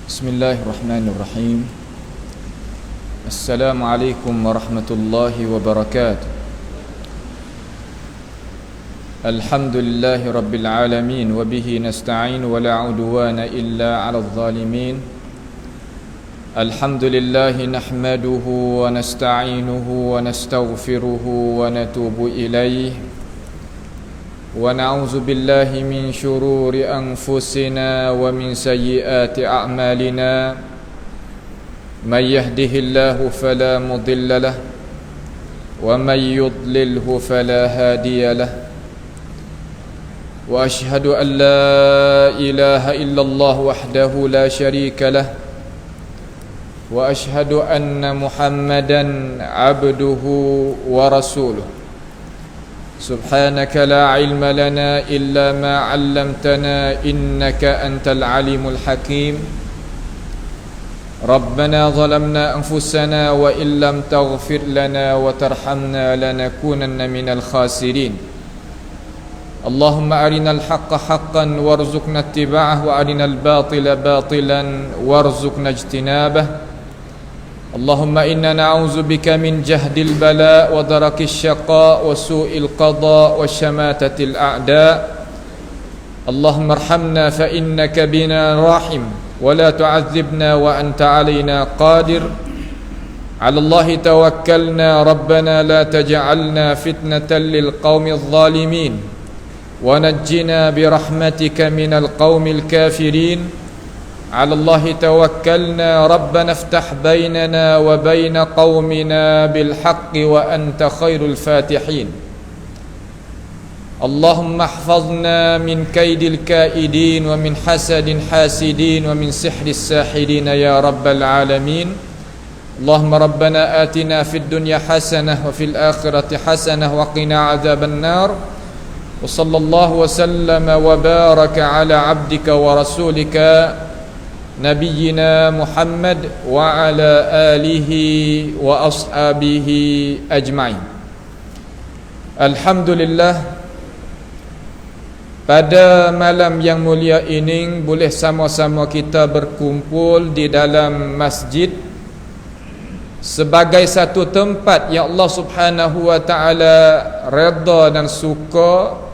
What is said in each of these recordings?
Bismillahirrahmanirrahim. Assalamualaikum warahmatullahi wabarakatuh. Alhamdulillahi rabbil alamin, wa bihi nasta'in, wa la udwana illa 'alal zalimin. Alhamdulillahi nahmaduhu wa nasta'inuhu wa nastaghfiruhu wa natubu ilayhi. Wa na'udzu billahi min syururi anfusina wa min sayyiati a'malina. May yahdihillahu fala mudilla lahu wa may yudlilhu fala hadiya lahu. Wa ashhadu an la ilaha illallah wahdahu la syarika lahu wa ashhadu anna Muhammadan abduhu wa rasuluh. Subhanaka la ilma lana illa ma 'allamtana innaka antal alimul hakim. Rabbana zalamna anfusana wa illam taghfir lana wa tarhamna lanakunanna minal khasirin. Allahumma arinal haqqa haqqan warzuqna ittiba'ah wa arinal batila batilan warzuqna ijtinabah. Allahumma inna na'udzu bika min jahdil bala wa darakis syaqa wa su'il qada wa syamatatil a'da. Allahumma arhamna fa innaka bina rahim wa la tu'adzibna wa anta 'alaina qadir. 'Ala Allahi tawakkalna rabbana la taj'alna fitnatan lil qaumidh dhalimin wa najjina bi rahmatika minal qaumil kafirin. على الله توكلنا ربنا افتح بيننا وبين قومنا بالحق وأنت خير الفاتحين. اللهم احفظنا من كيد الكائدين ومن حسد حاسدين ومن سحر الساحرين يا رب العالمين. اللهم ربنا آتنا في الدنيا حسنة وفي الآخرة حسنة وقنا عذاب النار. وصلى الله وسلم وبارك على عبدك ورسولك Nabiyyina Muhammad wa ala alihi wa ashabihi ajma'in. Alhamdulillah, pada malam yang mulia ini boleh sama-sama kita berkumpul di dalam masjid sebagai satu tempat yang Allah Subhanahu wa taala redha dan suka.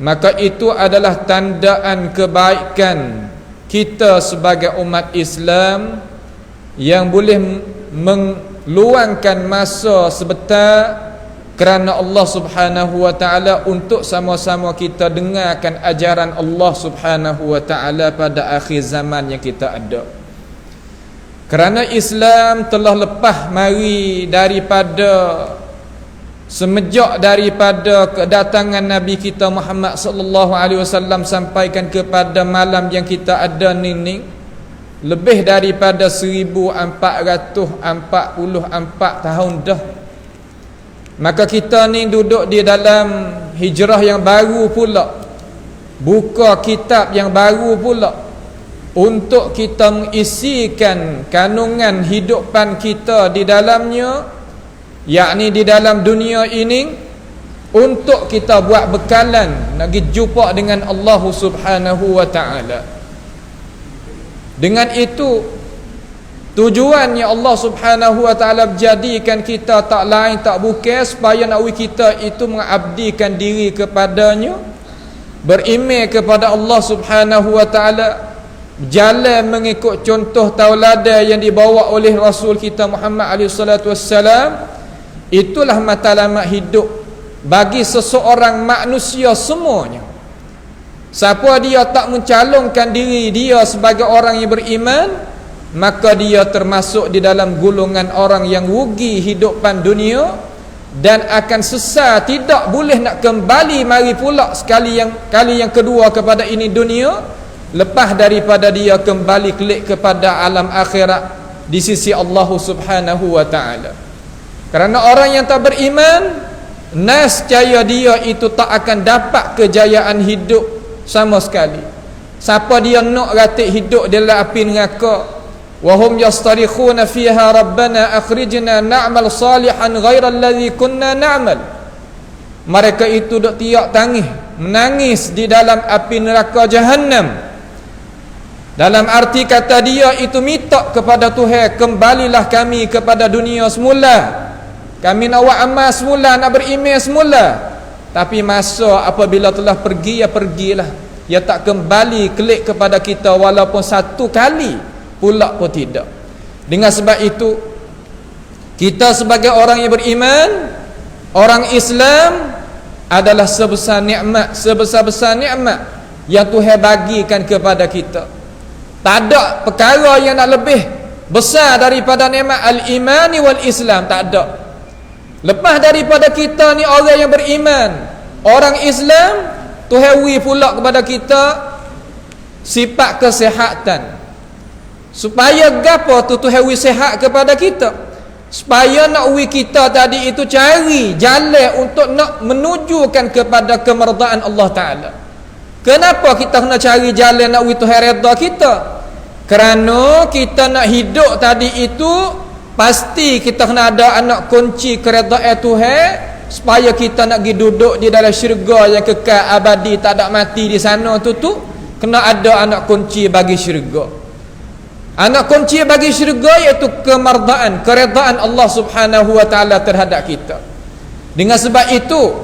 Maka itu adalah tandaan kebaikan kita sebagai umat Islam yang boleh meluangkan masa sebentar kerana Allah Subhanahu wa taala untuk sama-sama kita dengarkan ajaran Allah Subhanahu wa taala pada akhir zaman yang kita ada. Kerana Islam telah lepas mari daripada semenjak daripada kedatangan Nabi kita Muhammad sallallahu alaihi wasallam sampaikan kepada malam yang kita ada ni lebih daripada 1444 tahun dah. Maka kita ni duduk di dalam hijrah yang baru pula, buka kitab yang baru pula untuk kita mengisikan kandungan hidupan kita di dalamnya, yakni di dalam dunia ini, untuk kita buat bekalan nak pergi jumpa dengan Allah Subhanahu wa taala. Dengan itu tujuannya Allah Subhanahu wa taala menjadikan kita tak lain tak bukan supaya nak kita itu mengabdikan diri kepadanya, beriman kepada Allah Subhanahu wa taala, jalan mengikut contoh tauladan yang dibawa oleh Rasul kita Muhammad alaihi salatu wassalam. Itulah matlamat hidup bagi seseorang manusia semuanya. Siapa dia tak mencalonkan diri dia sebagai orang yang beriman, maka dia termasuk di dalam golongan orang yang rugi hidupan dunia dan akan sesat, tidak boleh nak kembali mari pula kali yang kedua kepada ini dunia, lepas daripada dia kembali kelik kepada alam akhirat di sisi Allah Subhanahu wa taala. Kerana orang yang tak beriman, nescaya dia itu tak akan dapat kejayaan hidup sama sekali. Siapa dia nak ratik hidup dalam api neraka, wa hum yastarikhuna fiha rabbana akhrijna na'mal salihan ghairal ladzi kunna na'mal. Mereka itu dok tiak tangis, menangis di dalam api neraka Jahannam. Dalam arti kata dia itu minta kepada Tuhan, kembalilah kami kepada dunia semula. Kami nak buat amal semula, nak beriman semula. Tapi masa apabila telah pergi, ya pergilah. Ya tak kembali kelik kepada kita walaupun satu kali pula pun tidak. Dengan sebab itu, kita sebagai orang yang beriman, orang Islam adalah sebesar nikmat, sebesar-besar nikmat yang Tuhan bagikan kepada kita. Tak ada perkara yang nak lebih besar daripada nikmat al-imani wal Islam, tak ada. Lepas daripada kita ni orang yang beriman, orang Islam, Tuhan wi pula kepada kita sifat kesihatan. Supaya gapo tu Tuhan wi sihat kepada kita? Supaya nak wi kita tadi itu cari jalan untuk nak menujukan kepada kemerdaan Allah Ta'ala. Kenapa kita kena cari jalan nak wi Tuhan redha kita? Kerana kita nak hidup tadi itu pasti kita kena ada anak kunci keredaan Tuhan, supaya kita nak pergi duduk di dalam syurga yang kekal abadi, tak ada mati di sana tu kena ada anak kunci bagi syurga. Anak kunci bagi syurga iaitu kemerdaan, keredaan Allah Subhanahu wa taala terhadap kita. Dengan sebab itu,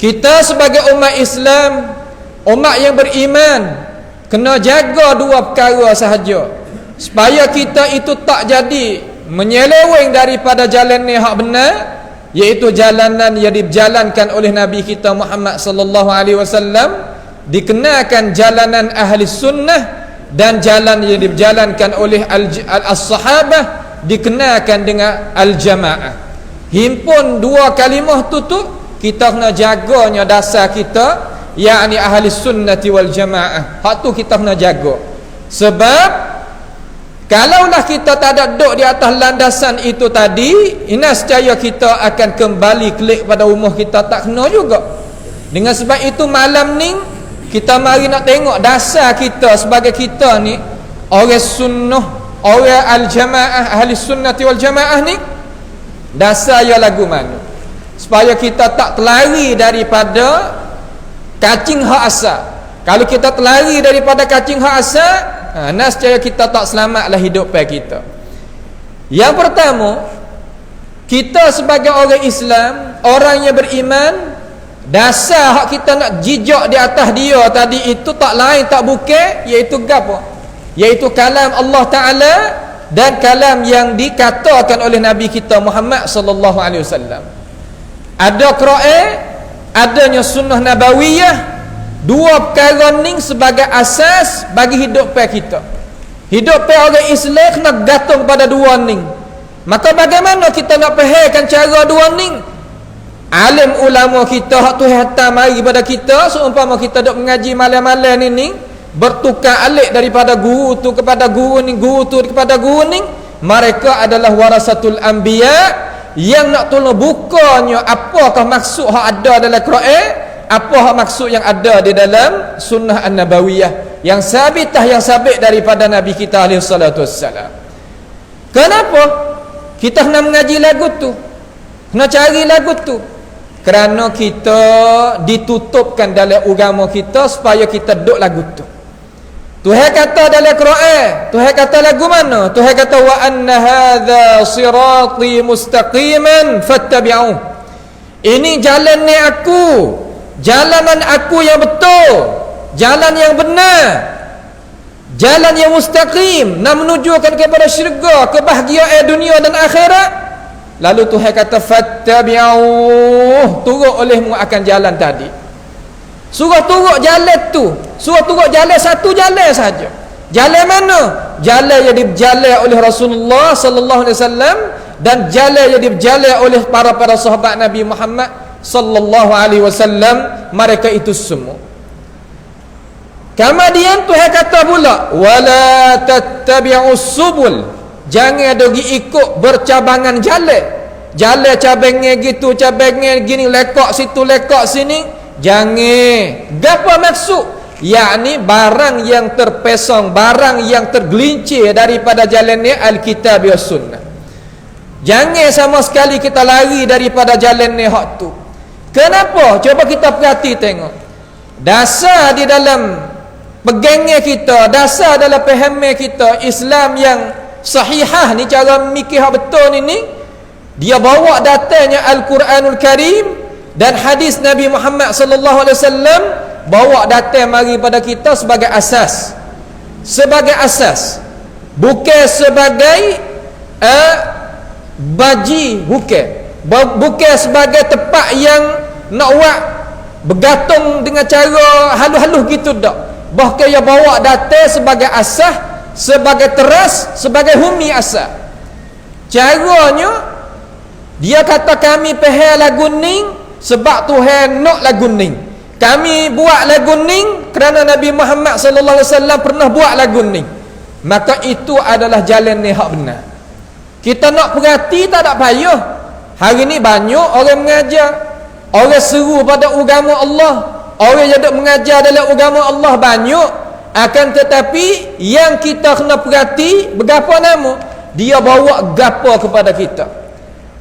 kita sebagai umat Islam, umat yang beriman, kena jaga dua perkara sahaja, supaya kita itu tak jadi menyeleweng daripada jalan yang hak benar, iaitu jalanan yang dijalankan oleh Nabi kita Muhammad sallallahu alaihi wasallam, dikenakan jalanan ahli sunnah, dan jalan yang dijalankan oleh as-sahabah dikenakan dengan al-jamaah. Himpun dua kalimah tu kita kena jaganya dasar kita, yakni ahli sunnati wal jamaah. Hak tu kita kena jaga. Sebab kalaulah kita tak ada duduk di atas landasan itu tadi, nescaya kita akan kembali kelik pada rumah kita tak kena juga. Dengan sebab itu malam ni kita mari nak tengok dasar kita sebagai kita ni orang sunnah, orang al-jamaah, ahli sunnati wal jamaah ni, dasar ia lagu mana, supaya kita tak terlari daripada cacing hak asal. Kalau kita terlari daripada cacing hak asal, nescaya kita tak selamatlah hidup kita. Yang pertama, kita sebagai orang Islam, orang yang beriman, dasar hak kita nak jijak di atas dia tadi itu tak lain tak bukan, iaitu gapo? Iaitu kalam Allah Ta'ala dan kalam yang dikatakan oleh Nabi kita Muhammad sallallahu alaihi wasallam. Ada Quran, adanya sunnah nabawiyah. Dua perkara ni sebagai asas bagi hidup kita. Hidup orang Islam kena gantung pada dua ni. Maka bagaimana kita nak fahamkan cara dua ni? Alim ulama kita hak Tuhan hantar mari kepada kita, seumpama kita duk mengaji malam-malam ni bertukar alik daripada guru tu kepada guru ni, guru tu kepada guru ni, mereka adalah warasatul anbiya yang nak tolong bukanya apakah maksud hak ada dalam Quran, apa hak maksud yang ada di dalam sunnah an-nabawiyah yang sabitah, yang sabit daripada Nabi kita alaihi salatu wassalam. Kenapa kita kena mengaji lagu tu, kena cari lagu tu? Kerana kita ditutupkan dalam agama kita supaya kita duduk lagu tu. Tuhan kata dalam Quran, Tuhan kata lagu mana? Tuhan kata wa anna hadza sirati mustaqiman fattabi'uh. Ini jalan ni aku, jalanan aku yang betul, jalan yang benar, jalan yang mustaqim, nak menujukan kepada syurga, kebahagiaan dunia dan akhirat. Lalu Tuhan kata fattabi'uh, turut olehmu akan jalan tadi. Suruh turut jalan tu, suruh turut jalan satu jalan saja. Jalan mana? Jalan yang diberjalan oleh Rasulullah sallallahu alaihi wasallam dan jalan yang diberjalan oleh para sahabat Nabi Muhammad sallallahu alaihi wasallam, mereka itu semua. Kemudian Tuhan kata pula wala tattabi'us subul, jangan ada pergi ikut bercabangan jalan. Jalan cabangnya gitu, cabangnya gini, lekak situ, lekak sini. Jangan. Apa maksud? Yakni barang yang terpesong, barang yang tergelincir daripada jalannya Alkitab dan Sunnah. Jangan sama sekali kita lari daripada jalannya hak tu. Kenapa? Coba kita perhati tengok. Dasar di dalam pegangnya kita, dasar dalam pahamnya kita Islam yang sahihah ni, cara mikir betul ni, dia bawa datanya Al-Quranul Karim dan hadis Nabi Muhammad sallallahu alaihi wasallam, bawa datang mari pada kita sebagai asas, bukan sebagai baji, bukan sebagai tempat yang nak buat bergantung dengan cara halus-halus gitu dak. Bahkan ia bawa datang sebagai asas, sebagai teras, sebagai humi asas. Caranya dia kata kami faham lagu ning sebab Tuhan nak lagu ning. Kami buat lagu ning kerana Nabi Muhammad sallallahu alaihi wasallam pernah buat lagu ning. Maka itu adalah jalan ni hak benar. Kita nak perhati tak ada payah. Hari ni banyak orang mengajar, orang seru pada agama Allah, orang yang duk mengajar dalam agama Allah banyak. Akan tetapi yang kita kena perhati berapa nama dia bawa gapo kepada kita.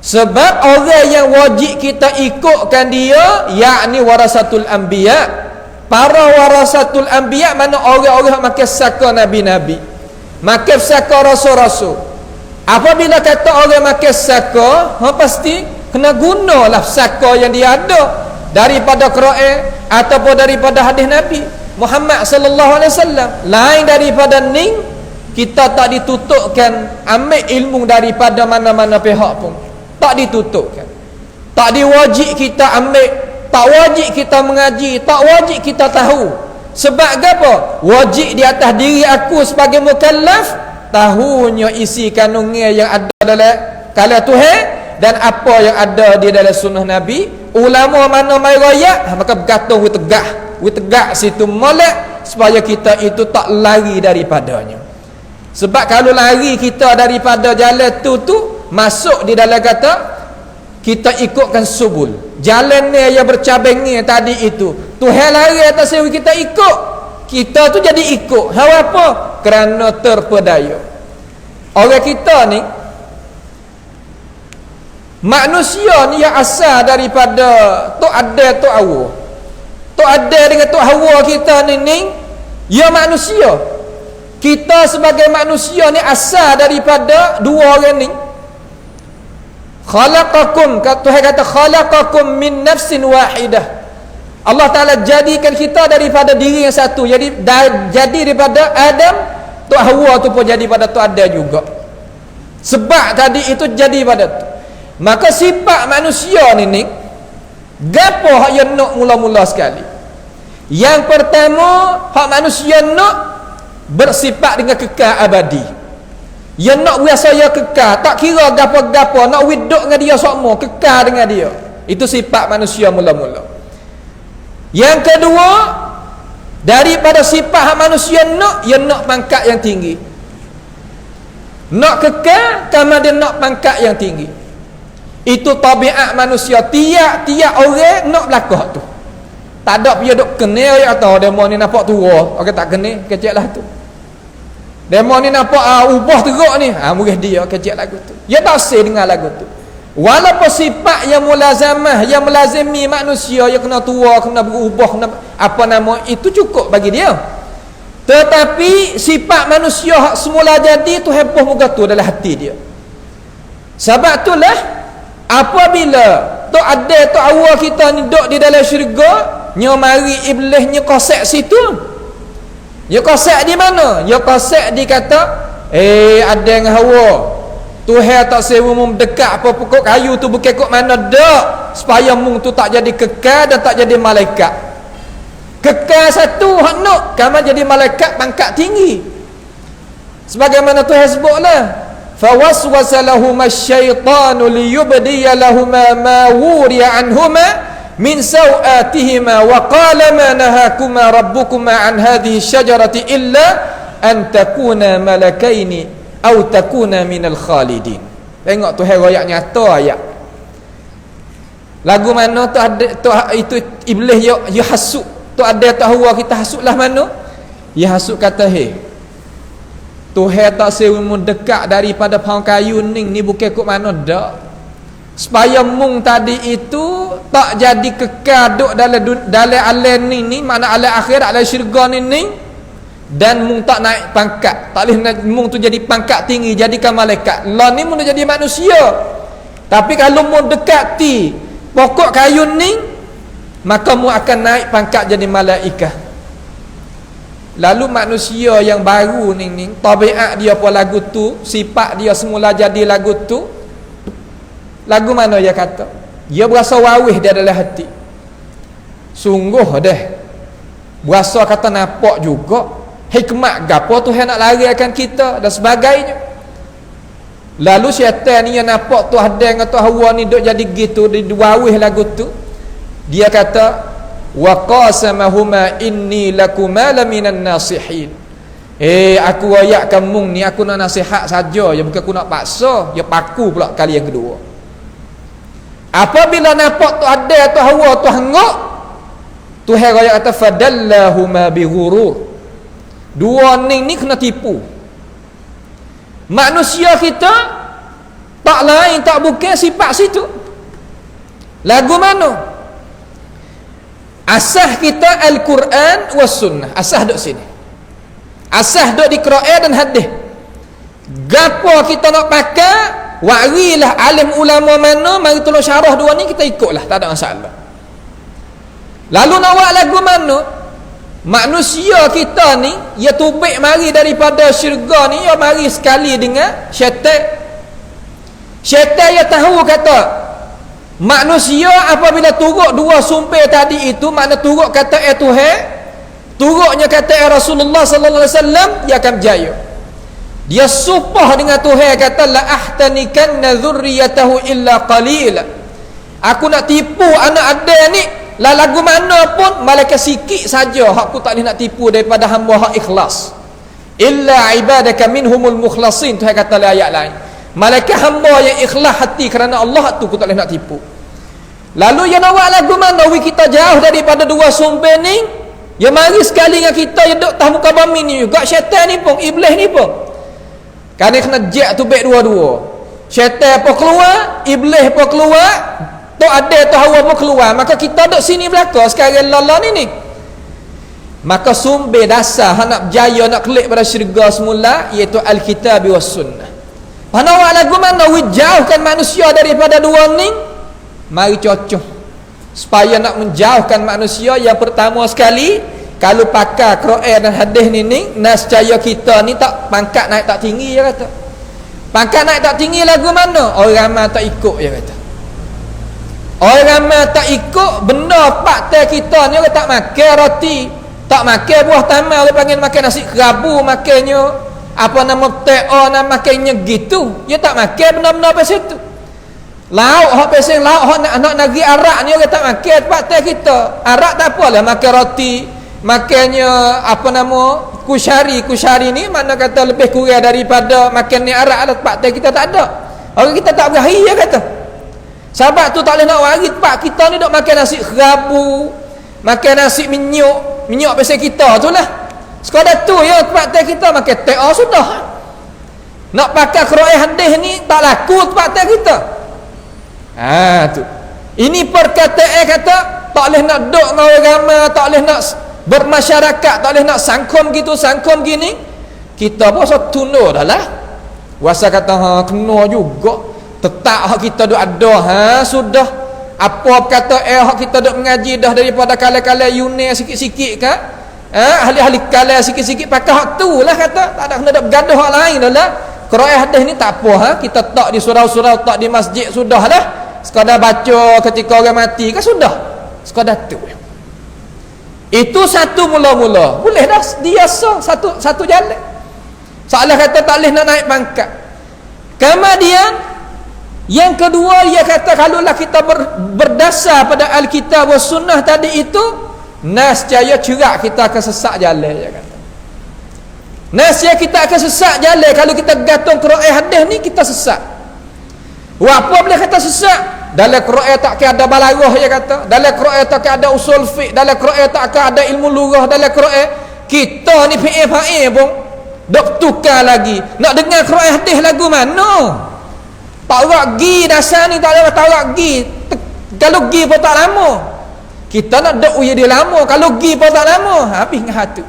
Sebab orang yang wajib kita ikutkan dia, yakni warasatul anbiya. Para warasatul anbiya mana orang-orang yang makan saka nabi-nabi, makan saka rasul-rasul. Apabila kata orang makan saka, pasti kena gunalah saka yang dia ada daripada Quran ataupun daripada hadis Nabi Muhammad sallallahu alaihi wasallam. Lain daripada ning, kita tak ditutupkan ambil ilmu daripada mana-mana pihak pun. Tak ditutupkan. Tak diwajib kita ambil, tak wajib kita mengaji, tak wajib kita tahu. Sebab apa? Wajib di atas diri aku sebagai mukallaf tahunya isi kandungan yang ada dalam kalam Tuhan dan apa yang ada di dalam sunnah Nabi. Ulama mana mai royak, maka bergantung tegak situ molek supaya kita itu tak lari daripadanya. Sebab kalau lari kita daripada jalan tu masuk di dalam kata kita ikutkan subul, jalan ni yang bercabangnya tadi itu. Tuhan lari atas sewa kita ikut, kita tu jadi ikut. Hawa apa? Kerana terpedaya. Orang kita ni, manusia ni yang asal daripada Tok Ada Tok Hawa. Tok Ada dengan Tok Hawa kita ni ya manusia. Kita sebagai manusia ni asal daripada dua orang ni. Khalaqakum, Tuhan kata khalaqakum min nafsin wahidah. Allah Ta'ala jadikan kita daripada diri yang satu. Jadi daripada Adam, Tok Hawa tu pun jadi pada Tok Ada juga. Sebab tadi itu jadi pada tu. Maka sifat manusia ni gapo hak yang nak mula-mula sekali. Yang pertama, hak manusia nak bersifat dengan kekal abadi. Yang nak biasa ya kekal, tak kira gapo-gapo, nak widuk dengan dia semua, kekal dengan dia. Itu sifat manusia mula-mula. Yang kedua, daripada sifat manusia nak, yang nak pangkat yang tinggi. Nak kekal, sama dia nak pangkat yang tinggi. Itu tabiat manusia. Tiap-tiap orang nak belakang tu. Tak ada dia duk kenal ya atau demo ni nampak tua, orang tak kenal, kecil lah tu. Demo ni nampak ubah teruk ni, murah dia kecil lagu tu. Dia tak sah dengan lagu tu. Walaupun sifat yang mulazamah, yang melazimi manusia, yang kena tua, kena berubah, kena apa nama, itu cukup bagi dia. Tetapi sifat manusia hak semula jadi tu heboh muka tu dalam hati dia. Sebab itulah apabila Tok Ada Tok Hawa kita ni duduk di dalam syurga, nya mari iblis nya kosak situ. Ya kosak di mana? Ya kosak di kata ada dengan Hawa, Tuhan tak sewa mung dekat apa pokok kayu tu bukan kok mana dak, supaya mung tu tak jadi kekal dan tak jadi malaikat. Kekal satu hak nak kama jadi malaikat pangkat tinggi. Sebagaimana Tuhan sebutlah, fawaswasa lahuma asyaitanu liyubdiya lahuma ma wuriya anhuma min sawatihima wa qala ma nahakuma rabbukuma an hadhihi syajarati illa an takuna malakaini aw takuna minal khalidin. Tengok Tuhan royak nyata ayat. Lagu mana tu ada tu itu iblis ya hasuk. Tu ada tak Hawa kita hasuklah mana? Ya hasuk kata Tuhan tak sewa mendekat daripada pohon kayu ni bukan kok mana dak. Supaya mung tadi itu tak jadi kekal duk dalam alam ni mana alam akhirat, alam syurga ni dan mung tak naik pangkat, tak boleh mung tu jadi pangkat tinggi jadikan malaikat. Lah ni mung jadi manusia. Tapi kalau mung dekati pokok kayu ni, maka mung akan naik pangkat jadi malaikat. Lalu manusia yang baru ni tabiat dia apa lagu tu, sifat dia semula jadi lagu tu. Lagu mana dia kata? Dia berasa wawih dia dalam hati. Sungguh dah. Berasa kata nampak juga hikmat gapo Tuhan nak larikan kita dan sebagainya. Lalu syaitan ni yang nampak tu ada dengan tu Hawa ni duk jadi gitu, di wawih lagu tu. Dia kata wa qasamahuma inni lakuma laminan nasihin. Aku royak kamu ni, aku nak nasihat saja, ya bukan aku nak paksa. Ya paku pula kali yang kedua. Apabila nampak tu ada tu Hawa tu hangok, Tuhan royak kata fadallahuma bighurur. Dua ni kena tipu. Manusia kita tak lain tak bukan sifat situ. Lagu mana? Asah kita Al-Quran was sunnah. Asah duk sini. Asah duk di Quran dan hadis. Gapo kita nak pakai, warilah alim ulama mana, mari tolong syarah dua ni kita ikutlah, tak ada masalah. Lalu nak buat lagu mana? Manusia kita ni, ia tubik mari daripada syurga ni, ia mari sekali dengan syaitan. Syaitan ia tahu kata manusia apabila turut dua sumber tadi itu, makna turut kata Tuhan, turutnya kata Rasulullah sallallahu alaihi wasallam, dia akan berjaya. Dia sumpah dengan Tuhan kata la ahtanikanna dzurriyyatahu illa qalila. Aku nak tipu anak ada ni, lah lagu mana pun malaikat sikit saja aku tak boleh nak tipu daripada hamba hak ikhlas. Illa ibadaka minhumul mukhlasin. Tuhan kata dalam ayat lain, malaikat hamba yang ikhlas hati kerana Allah tu aku tak boleh nak tipu. Lalu yang nak buat lagu mana? Kita jauh daripada dua sumber ni, ya mari sekali dengan kita yang duduk atas muka bumi ni juga. Syaitan ni pun, iblis ni pun, kerana kena jack tu baik dua-dua. Syaitan pun keluar, iblis pun keluar, tu ada tu Hawa pun keluar. Maka kita duduk sini belakang sekarang lala ni. Maka sumber dasar nak berjaya, nak kelik pada syurga semula, iaitu Al-Kitab was Sunnah. Mana awak lagu mana jauhkan manusia daripada dua ni? Mari cocok supaya nak menjauhkan manusia. Yang pertama sekali, kalau pakai Quran dan hadis ni nascaya kita ni tak pangkat naik tak tinggi, dia kata. Pangkat naik tak tinggi lagu mana? Orang ramai tak ikut, dia kata. Orang ramai tak ikut benda fakta kita ni, orang tak makan roti, tak makan buah tamal, dia panggil makan nasi kerabu, makannya apa nama teo, nama makannya gitu. Dia tak makan benda-benda apa situ. Lauk hak pesing, lauk hak nak negeri arak ni orang tak makan fakta kita. Arak tak apalah, makan roti, makannya apa nama kusyari ni, mana kata lebih kurang daripada makan ni arak lah. Fakta kita tak ada. Orang kita tak berahi, dia kata. Sebab tu tak boleh nak waris pak kita ni duk makan nasi kerabu, makan nasi minyak pesing kita tu lah. Sekadar tu ya fakta kita makan teh sudah. Nak pakai Quran hadis ni tak laku fakta kita. Tu. Ini perkataan kata tak boleh nak duk dengan orang ramai, tak boleh nak bermasyarakat, tak boleh nak sangkum gitu, sangkum gini. Kita pun tunduk dah lah. Wasa kata kena juga. Tetap hak kita duk ada, sudah. Apa kata hak kita duk mengaji dah daripada kala-kala Yunus sikit-sikit kan? Ahli-ahli kala sikit-sikit pakai hak tu lah kata. Tak ada kena duk bergaduh hak lain dah lah. Quran hadis ni tak apa, kita tak di surau-surau, tak di masjid, sudah lah. Sekadar baca ketika orang mati kan sudah. Sekadar tu. Itu satu mula-mula. Boleh dah dia satu jalan. Soalan kata tak boleh nak naik pangkat. Kemudian yang kedua, dia kata kalaulah kita berdasar pada Alkitab was Sunnah tadi itu, nascaya cerak kita akan sesak jalan, dia kata. Nascaya kita akan sesak jalan kalau kita gantung Quran hadis ni, kita sesak. Apa boleh kata sesak? Dalam Quran tak ada balaghah, dia kata. Dalam Quran tak ada usul fiqh, dalam Quran tak ada ilmu lughah, dalam Quran kita ni PF pun dok tukar lagi. Nak dengar Quran hadis lagu mana? Tak rak gi dasar ni, tak ada tak rak gi. Kalau gi pun tak lama. Kita nak dok dia lama, kalau gi pun tak lama, habis dengan hatu.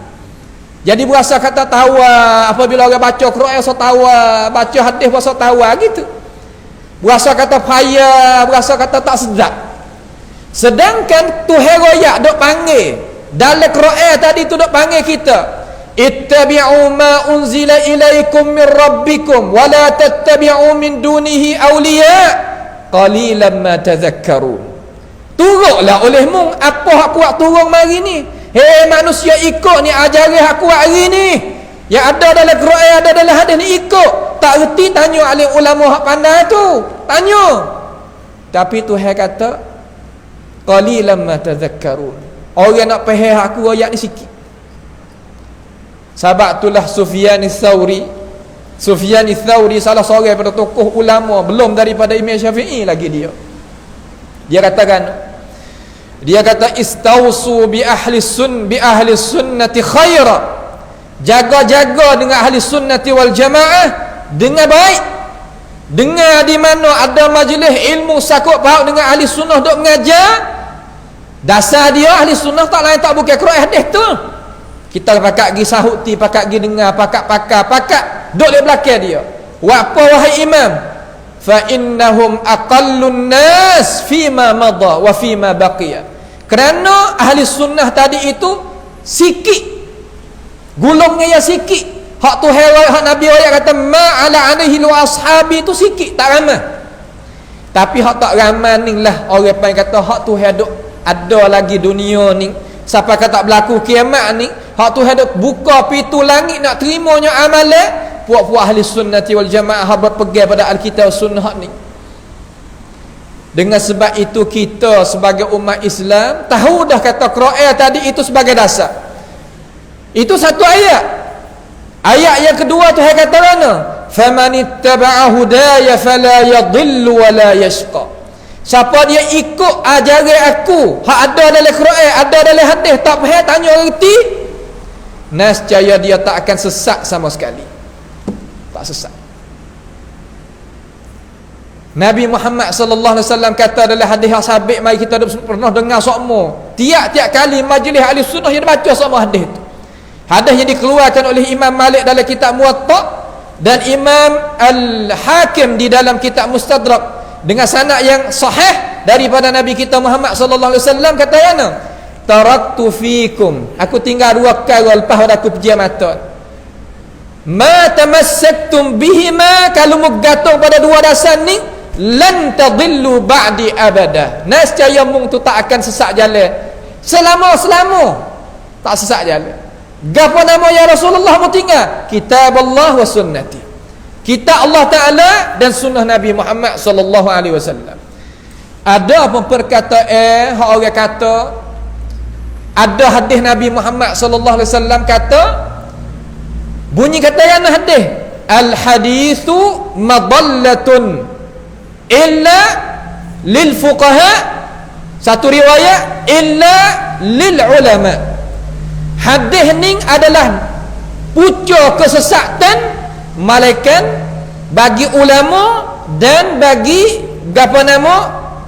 Jadi berasa kata tawa apabila orang baca Quran so tawa, baca hadis berasa tawa gitu. Berasa kata payah, berasa kata tak sedap. Sedangkan Tuhan royak dok panggil dalam Quran tadi tu dok panggil kita, ittabi'u ma unzila ilaikum min rabbikum wa la tattabi'u min dunihi awliya qalilan ma tadhakkarun. Turunlah olehmu apa hak kuat turun mari ni. Hei manusia, ikut ni ajaran hak kuat hari ni. Yang ada dalam Quran, ada dalam hadis ni ikut. Tak reti tanya alim ulama hak pandai tu. Tanya. Tapi Tuhan kata qalilan ma tadhakkarun. Orang nak faham aku ayat ni sikit. Sebab itulah Sufyan Ats-Tsauri salah seorang daripada tokoh ulama, belum daripada Imam Syafi'i lagi dia. Dia kata istausu bi ahli sunnati khaira. Jaga-jaga dengan ahli sunnati wal jamaah dengan baik. Dengar di mana ada majlis ilmu sakut paut dengan ahli sunnah duk mengajar, dasar dia ahli sunnah tak lain tak bukan Quran hadis tu. Kita pakat gi sahuti, pakat gi dengar, pakat duk di belakang dia. Wa apa wahai imam? Fa innahum aqallun nas fima madha wa fima baqiya. Kerana ahli sunnah tadi itu sikit, gulungnya ya sikit. Hak tu hak Nabi ayat kata ma ala alaihi wa ashabi tu sikit, tak ramai. Tapi hak tak ramai ni lah orang yang kata hak tu ada lagi dunia ni sampai kata berlaku kiamat ni. Hak tu hendak buka pintu langit nak terimanya amalan puak-puak ahli sunnati wal jamaah hak berpegang pada Alkitab sunnah ni. Dengan sebab itu kita sebagai umat Islam tahu dah kata Quran tadi itu sebagai dasar. Itu satu ayat. Ayat yang kedua tu dia kata mana? Famanittaba'a hudaya fala yadhillu wa la yashqa. Siapa dia ikut ajaran aku, hak ada dalam Quran, ada dalam hadis, tak faham tanya reti, nescaya dia tak akan sesat sama sekali. Tak sesat. Nabi Muhammad sallallahu alaihi wasallam kata dalam hadis yang sabit, mari kita pernah dengar semua. Tiap-tiap kali majlis ahli sunnah yang baca semua hadis tu. Hadis yang dikeluarkan oleh Imam Malik dalam kitab Muwatta dan Imam Al-Hakim di dalam kitab Mustadrak dengan sanad yang sahih daripada Nabi kita Muhammad sallallahu alaihi wasallam kata yana, taraktu fikum, aku tinggal dua perkara lepas pada aku pejam mata. Ma tamassaktum bihima, kalau menggantung pada dua dasar ni lan tadillu ba'di abada. Nescaya mung tu tak akan sesat jalan selama tak sesat jalan. Gapo nama ya Rasulullah mu tinggal? Kitab Allah wa sunnati. Kitab Allah Taala dan sunnah Nabi Muhammad sallallahu alaihi wasallam. Ada pun perkataan hak orang kata ada hadis Nabi Muhammad sallallahu alaihi wasallam kata, bunyi kata yang hadis, al hadithu madallatun illa lil fuqaha, satu riwayat illa lil ulama. Hadis ni adalah pucuk kesesatan malaikat bagi ulama dan bagi apa nama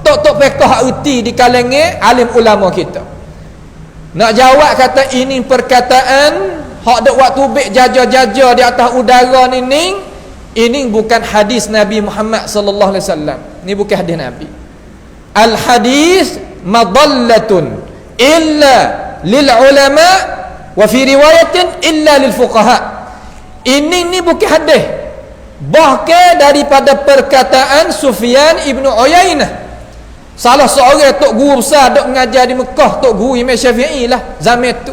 tok-tok fiqh hak erti di kalangan alim ulama kita. Nak jawab kata ini perkataan hak dak waktu bek jaja-jaja di atas udara ni ini bukan hadis Nabi Muhammad sallallahu alaihi wasallam. Ni bukan hadis Nabi. Al hadis madallatun illa lil ulama wa fi riwayatin illa lil fuqaha. Ini bukan hadis. Bahkan daripada perkataan Sufyan ibnu Uyainah, salah seorang tok guru besar dok mengajar di Mekah, tok guru Imam Syafi'i lah zaman tu.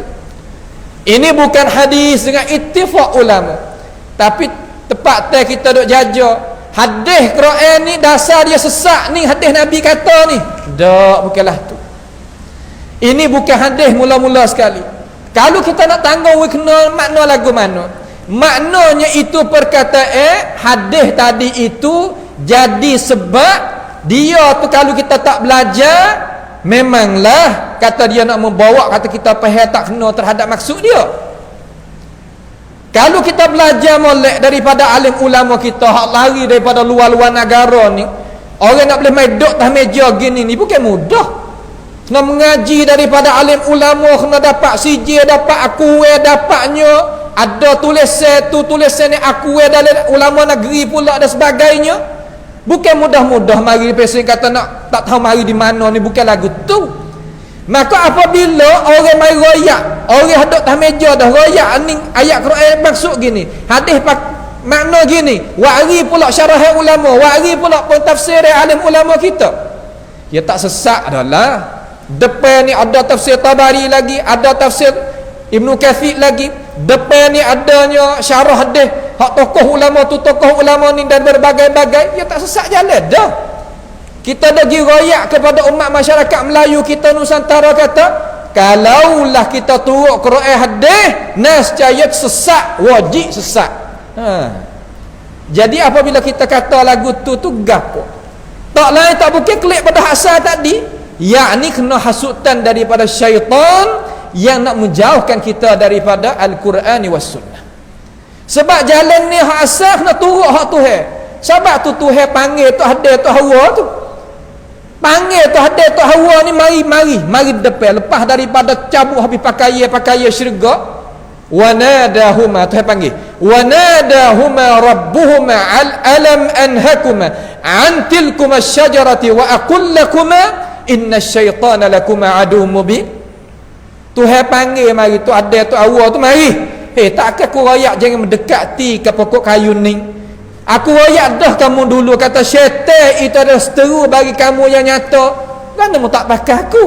Ini bukan hadis dengan ittifaq ulama. Tapi tepat teh kita dok jaja hadis Quran ni dasar dia sesak ni hadis Nabi kata ni. Dak, bukanlah tu. Ini bukan hadis mula-mula sekali. Kalau kita nak tanggung we kena makna lagu mana? Maknanya itu perkataan hadis tadi itu jadi sebab dia tu kalau kita tak belajar memanglah kata dia nak membawa kata kita faham tak kena terhadap maksud dia. Kalau kita belajar molek daripada alim ulama kita hak lari daripada luar-luar negara ni, orang nak boleh main duduk atas meja gini ni bukan mudah. kena mengaji daripada alim ulama, kena dapat sijil, dapat akue, dapatnya ada tulisan tu, tulisan ni akue dari ulama negeri pula dan sebagainya. Bukan mudah-mudah mari pesan kata nak tak tahu mari di mana ni, bukan lagu tu. Maka apabila orang mai royak, orang hadap atas meja dah royak ni ayat Quran maksud gini, hadis makna gini, wari pula syarah ulama, wari pula pun tafsir alim ulama kita, ya tak sesak dah lah. Depan ni ada tafsir Tabari lagi, ada tafsir Ibnu Katsir lagi, depan ni adanya syarah hadis hak tokoh ulama tu, tokoh ulama ni dan berbagai-bagai, ya tak sesak jalan dah. Kita dah giroyak kepada umat masyarakat Melayu kita Nusantara, kata kalaulah kita turut Quran hadis, nescaya sesak, wajib sesak. Jadi apabila kita kata lagu tu gapo, tak lain tak bukan klik pada asal tadi, yakni kena hasutan daripada syaitan yang nak menjauhkan kita daripada Al-Quran was Sunnah. Sebab jalan ni hak asal kena turut hak Tuhan. Sebab tu Tuhan panggil tu hadis tu Hawa tu, panggil tu hadis tu Hawa ni, mari depan, lepas daripada cabut habis pakaian syurga. Wanadahuma, Tuhan panggil, wanadahuma rabbuhuma alam anhakuma an tilkuma syajarati wa aqul lakuma inna syaitana lakuma adu mubin. Tuhan panggil mari tu ada tu awal tu, mari takkan aku rayak jangan mendekati ke pokok kayu ni. Aku rayak dah kamu dulu, kata syaitan itu adalah seteru bagi kamu yang nyata, kenapa tak pakai aku?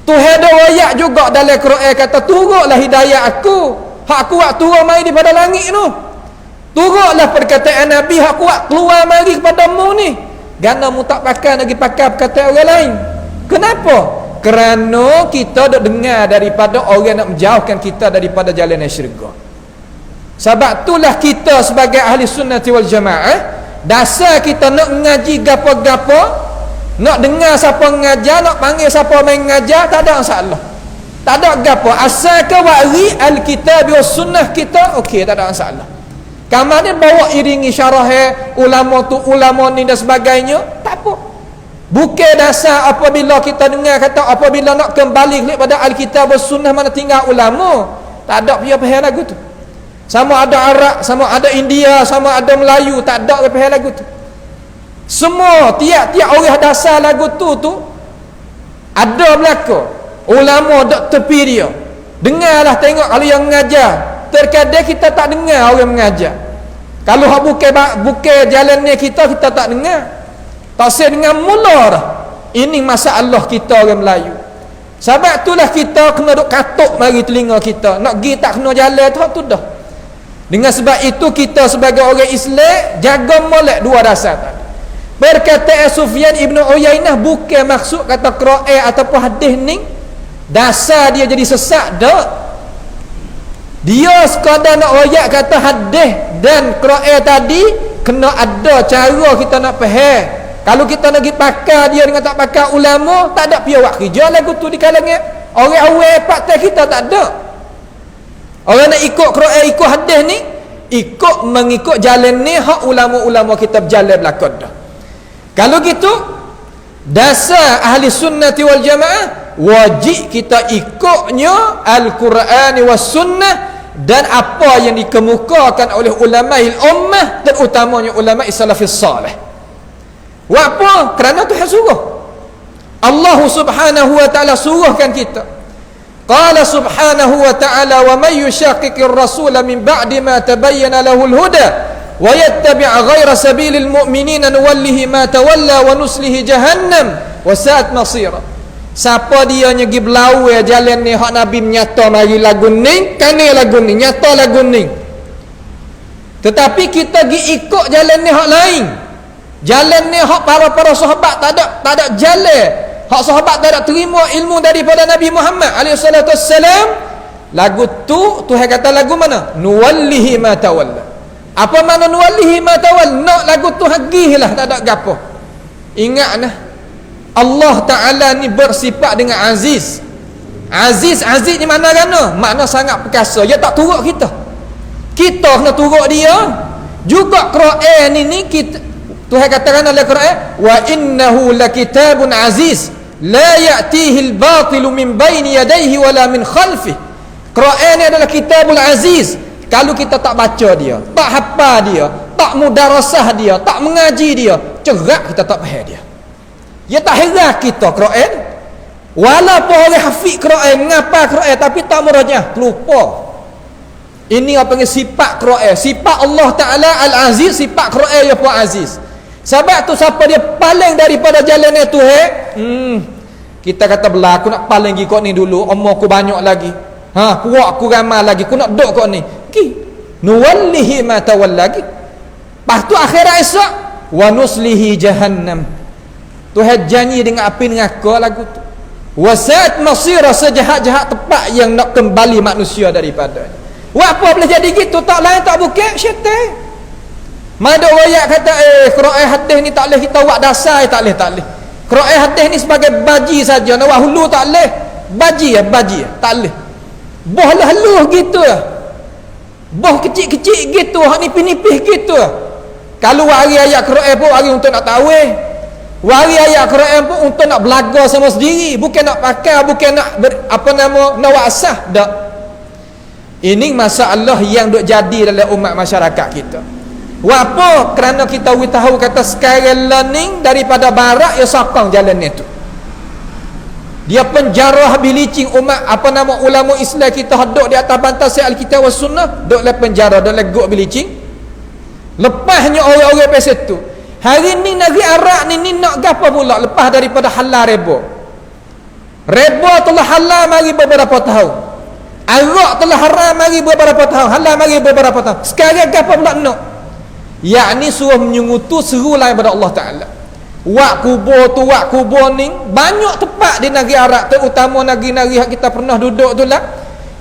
Tuhan dah rayak juga dalam Quran, kata turutlah hidayah aku, hak aku buat turun mari daripada langit tu, turutlah perkataan Nabi hak aku buat keluar mari kepadamu ni, kenapa tak pakai lagi pakai perkataan orang lain? Kenapa? Kerana kita dah dengar daripada orang nak menjauhkan kita daripada jalan syurga. Sebab itulah kita sebagai ahli sunnati wal jamaah, dasar kita nak mengaji gapo-gapo, nak dengar siapa mengajar, nak panggil siapa main mengajar, tak ada masalah, tak ada gapo, asal ke wari al-kitab was sunnah kita, okey, tak ada masalah. Kamu ni bawa iringi syarah ulama tu, ulama ni dan sebagainya, tak apa. Bukan dasar apabila kita dengar kata apabila nak kembali kepada al-kitab was sunnah mana tinggal ulama, tak ada pihak-pihak lagu tu. Sama ada Arab, sama ada India, sama ada Melayu, tak ada pihak lagu tu. Semua tiap-tiap orang dasar lagu tu ada belaka. Ulama dok tepi dia. Dengarlah, tengok kalau yang mengajar. Terkadang kita tak dengar orang mengajar. Kalau hak bukan jalan ni kita tak dengar. Tak saya dengar mula dah. Ini masalah kita orang Melayu. Sebab itulah kita kena duk katuk mari telinga kita. Nak pergi tak kena jalan tu dah. Dengan sebab itu kita sebagai orang Islam jaga molek dua dasar tadi. Perkataan Sufyan Ibn Uyainah bukan maksud kata Quran ataupun hadis ni dasar dia jadi sesak dak. Dia sekadar nak royak kata hadis dan Quran tadi kena ada cara kita nak faham. Kalau kita nak pergi pakar dia dengan tak pakar ulama, tak ada pihak buat kerja lagu tu di kalangan orang awam pakar kita, tak ada. Orang nak ikut Quran, ikut hadis ni, ikut mengikut jalan ni hak ulama-ulama kita berjalan belakang dah. Kalau gitu, dasar ahli sunnati wal jamaah wajib kita ikutnya Al-Quran was sunnah dan apa yang dikemukakan oleh ulama'il ummah, terutamanya ulama' salafis salih. Apa? Kerana Tuhan suruh. Allah subhanahu wa ta'ala suruhkan kita. Qala subhanahu wa ta'ala wa man yushaqiqir rasula min ba'di ma tabayyana lahul huda wa yattabi' ghayra sabilil mu'minina nuwallihi ma tawalla wa nuslihi jahannam wa sa'at masira. Siapa dia nyegi belau jalan ni hak Nabi menyata mari lagu ni, kane lagu ni, nyata lagu ni. Tetapi kita gi ikut jalan ni hak lain. Jalan ni hak para sahabat tak ada jalan. Hak sahabat tak ada terima ilmu daripada Nabi Muhammad alaihi salatu wassalam. Lagu tu Tuhan kata lagu mana? Nuwallihi ma tawalla. Apa makna nuwallihi ma tawalla? Nak lagu tu hagilah, tak ada gapo. Ingatlah Allah Ta'ala ni bersifat dengan aziz. Aziz ni mana gana? Makna sangat perkasa. Dia tak turut kita. Kita kena turut dia. Juga Quran ini kita, Tuhan katakan dalam Quran, wa innahu lakitabun aziz la ya'tihi al-batilu min baini yadayhi wala min khalfihi. Quran ni adalah kitabul aziz. Kalau kita tak baca dia, tak hafal dia, tak mudarasah dia, tak mengaji dia, cerak kita tak faham dia. Ya tak heran kita Quran. Walaupun orang hafiz Quran, ngapa Quran tapi tak murajaah, lupa. Ini apa panggil sifat Quran. Sifat Allah Taala Al-Aziz, sifat Quran ya pun aziz. Sebab tu siapa dia paling daripada jalan itu kita kata belah aku nak paling gi kau ni dulu, umur aku banyak lagi. Puak aku ramai lagi, aku nak duk kau ni. Nuwallihi ma tawallagi. Lepas tu akhirat esok wa nuslihi jahannam. Tuhan janji dengan api neraka lagu tu. Wasat masira, sejahat-jahat tempat yang nak kembali manusia daripada. Apa boleh jadi gitu? Tak lain tak bukan syaitan. Mana ayat kata Quran hadis ni tak boleh kita buat dasar, tak boleh. Quran hadis ni sebagai baji saja, nak buat hulu tak boleh. Baji tak boleh. Boh lah haluh gitu lah. Boh kecil-kecil gitu, hak nipih-nipih gitu. Kalau wari ayat Quran pun wari untuk nak tahu. Wari ayat Quran pun untuk nak belaga sama sendiri, bukan nak pakai, bukan nak nak wasah dak. Ini masalah yang duk jadi dalam umat masyarakat kita. Apa? Kerana kita tahu kata sekarang learning daripada barat ya sokong jalan itu. Dia penjara habis licin umat ulama Islam kita duk di atas bantas Al-Kitab was Sunnah, duk le penjara, duk le gok bilicin. Lepasnya orang-orang pasal tu. Hari ni negeri Arab ni nak gapo pula lepas daripada halal reba. Reba telah halal mari beberapa tahun. Arak telah haram mari beberapa tahun, halal mari beberapa tahun. Sekarang gapo pula nak? Yakni suruh menyungutu seru lain pada Allah Taala. Wak kubur ni banyak tempat di negeri Arab, terutama negeri-negeri yang kita pernah duduk tu lah.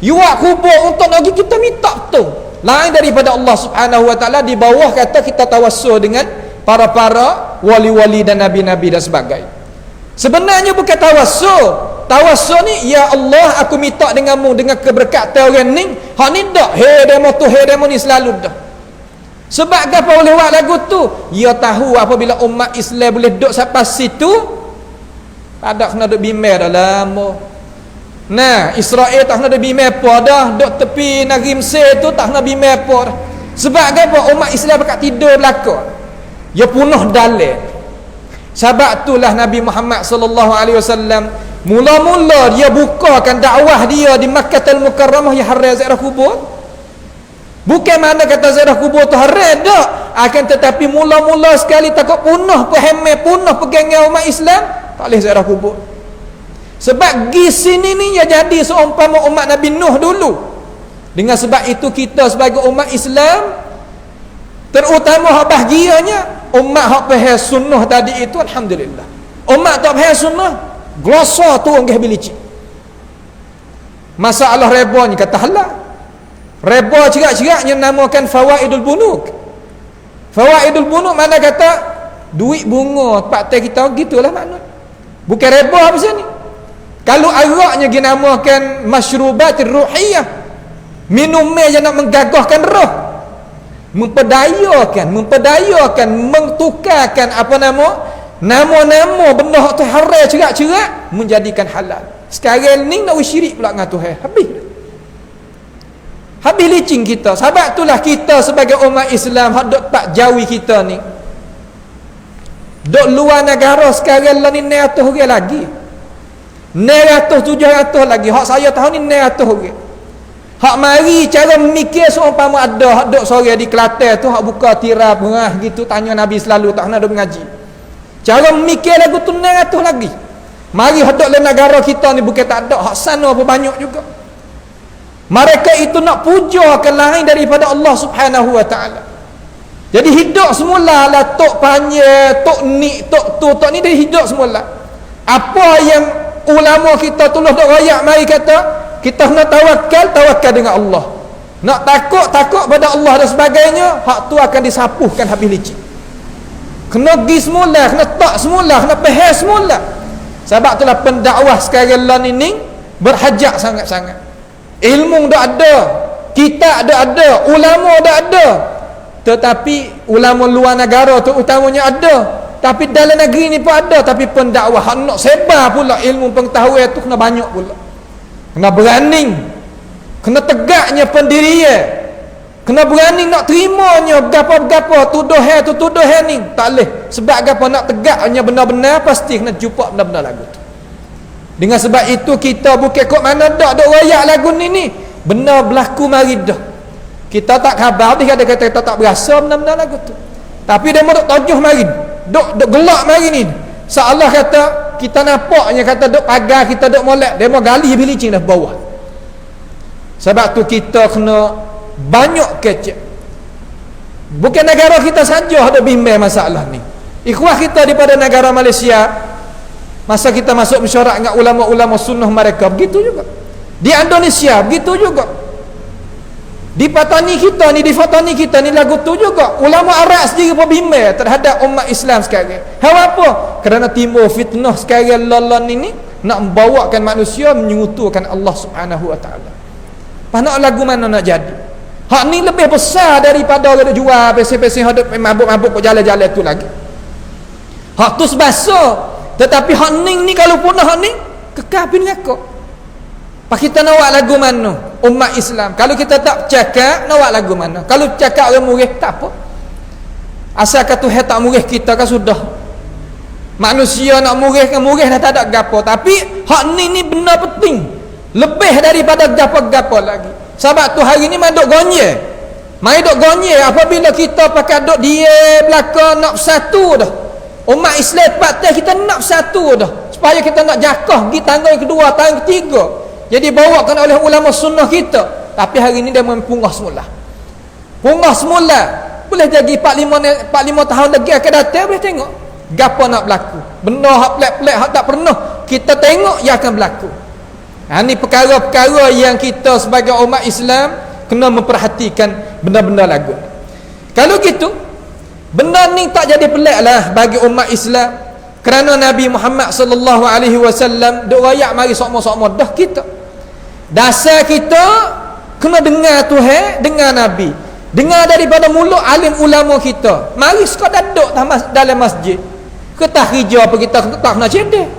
Wak kubur untuk negeri kita minta betul. Lain daripada Allah Subhanahu Wa Taala, di bawah kata kita tawassul dengan para wali-wali dan nabi-nabi dan sebagainya. Sebenarnya bukan tawassul. Tawassul ni, ya Allah aku minta denganmu dengan keberkatan orang ni. Hak ni dak demo ni selalu dah. Sebab apa boleh buat lagu tu? Ya tahu apabila umat Islam boleh duduk sampai situ, pada kena duduk bimbel dah lama. Nah, Israel tak kena duduk bimbel apa dah, duduk tepi negeri Mesir tu tak kena bimbel apa dah. Sebab apa? Umat Islam berkat tidur belakang. Ya punuh dalil. Sebab itulah Nabi Muhammad sallallahu alaihi wasallam mula-mula dia bukakan dakwah dia di Makkahul Mukarramah ya haram ziarah kubur. Bukan mana kata ziarah kubur tu haram dak, akan tetapi mula-mula sekali takut punah pegangan umat Islam, tak boleh ziarah kubur. Sebab di sini ni ya jadi seumpama umat Nabi Nuh dulu. Dengan sebab itu kita sebagai umat Islam, terutama hak bahagianya umat hak faham sunnah tadi itu, alhamdulillah. Umat tak faham sunnah, glosa tu orang bilicin. Masalah reba ni kata halal. Reba cerak-ceraknya namakan fawaidul bunuk. Fawaidul bunuk mana kata duit bunga tempat kita gitulah makna. Bukan reba apa sini. Kalau araknya dinamakan masyrubatir ruhiyah, minumnya yang nak menggagahkan roh, memperdayakan, mentukarkan nama-nama benda tu haram cerak-cerak menjadikan halal. Sekarang ni nak syirik pula dengan Tuhan. Habis licin kita. Sebab itulah kita sebagai umat Islam hak dok tak jauhi kita ni, dok luar negara sekarang lah ni 900 orang lagi, 900-700 lagi. Hak saya tahu ni 900 orang. Hak mari cara mikir seumpama ada hak dok sore di Kelantan tu, hak buka tirai perah gitu, tanya Nabi selalu tak nak dok mengaji. Cara mikir lagu tu 900 lagi. Mari hak dok le negara kita ni bukan tak ada, hak sana pun banyak juga. Mereka itu nak puja ke lain daripada Allah Subhanahu Wa Taala. Jadi hidup semula lah tok panjang, tok ni, tok tu, tok ni dia hidup semula. Apa yang ulama kita tulis dok royak, mari kata kita nak tawakal dengan Allah. Nak takut pada Allah dan sebagainya, hak tu akan disapuhkan habis licin. Kena pergi semula, kena tak semula, kena faham semula. Sebab itulah pendakwah sekarang lah ni berhajat sangat-sangat. Ilmu dah ada, kitab dah ada, ulama dah ada, tetapi ulama luar negara tu utamanya ada, Tapi dalam negeri ni pun ada, tapi pendakwah hak nak sebar pula ilmu pengetahuan tu kena banyak pula. Kena berani, kena tegaknya pendirian, kena berani nak terimanya gapo-gapo tuduhan tu tuduhan ni. Tak leh. Sebab gapo nak tegaknya benar-benar pasti kena jumpa benar-benar lagu tu. Dengan sebab itu kita bukan kok mana dak royak lagu ni. Benar berlaku mari dah. Kita tak khabar dia kata kita tak berasa benar-benar lagu tu. Tapi dia mau duk tajuh mari. Duk gelak mari ni. Seolah kata kita nampaknya kata duk pagar kita duk molek, dia mau gali bilicin dah bawah. Sebab tu kita kena banyak kecek. Bukan negara kita saja ada bimbang masalah ni. Ikhwah kita daripada negara Malaysia, masa kita masuk mesyuarat dengan ulama-ulama sunnah mereka, begitu juga. Di Indonesia begitu juga. Di Patani kita ni, di Fatani kita ni lagu tu juga. Ulama Arab sendiri pun bimbang terhadap umat Islam sekarang. Hal apa? Kerana timbul fitnah sekarang lalan ini nak membawakan manusia menyekutukan Allah Subhanahu wa taala. Nak lagu mana nak jadi? Hak ni lebih besar daripada orang duk jual pesen-pesen hadap mabuk-mabuk kat jalan-jalan tu lagi. Hak tu sebasa. Tetapi hak ni kalau punah hak ni kekal api neraka. Pak kita nak buat lagu mana? Umat Islam. Kalau kita tak cakap, nak buat lagu mana? Kalau cakap orang murih, tak apa. Asalkan Tuhan tak murih kita kan sudah. Manusia nak murih kan murih dah tak ada gapo. Tapi hak ni benar penting. Lebih daripada gapo-gapo lagi. Sebab tu hari ni main duk gonye. Main duk gonye apabila kita pakai duk dia belaka nak bersatu dah. Umat Islam patut kita nak bersatu dah. Supaya kita nak jakah pergi tangga yang kedua, tangga yang ketiga. Jadi bawakan oleh ulama sunnah kita. Tapi hari ni dia punggah semula. Punggah semula. Boleh jadi 45 tahun lagi akan datang, boleh tengok gapo nak berlaku. Benda hak pelik-pelik hak tak pernah kita tengok yang akan berlaku. Ini perkara-perkara yang kita sebagai umat Islam kena memperhatikan benda-benda lagu. Kalau gitu, benda ni tak jadi pelik lah bagi umat Islam. Kerana Nabi Muhammad sallallahu alaihi wasallam duk royak mari sokmo-sokmo dah kita. Dasar kita kena dengar Tuhan, dengar Nabi, dengar daripada mulut alim ulama kita. Mari sekadar duduk dalam masjid, ketah hijau apa kita tak kena cedek,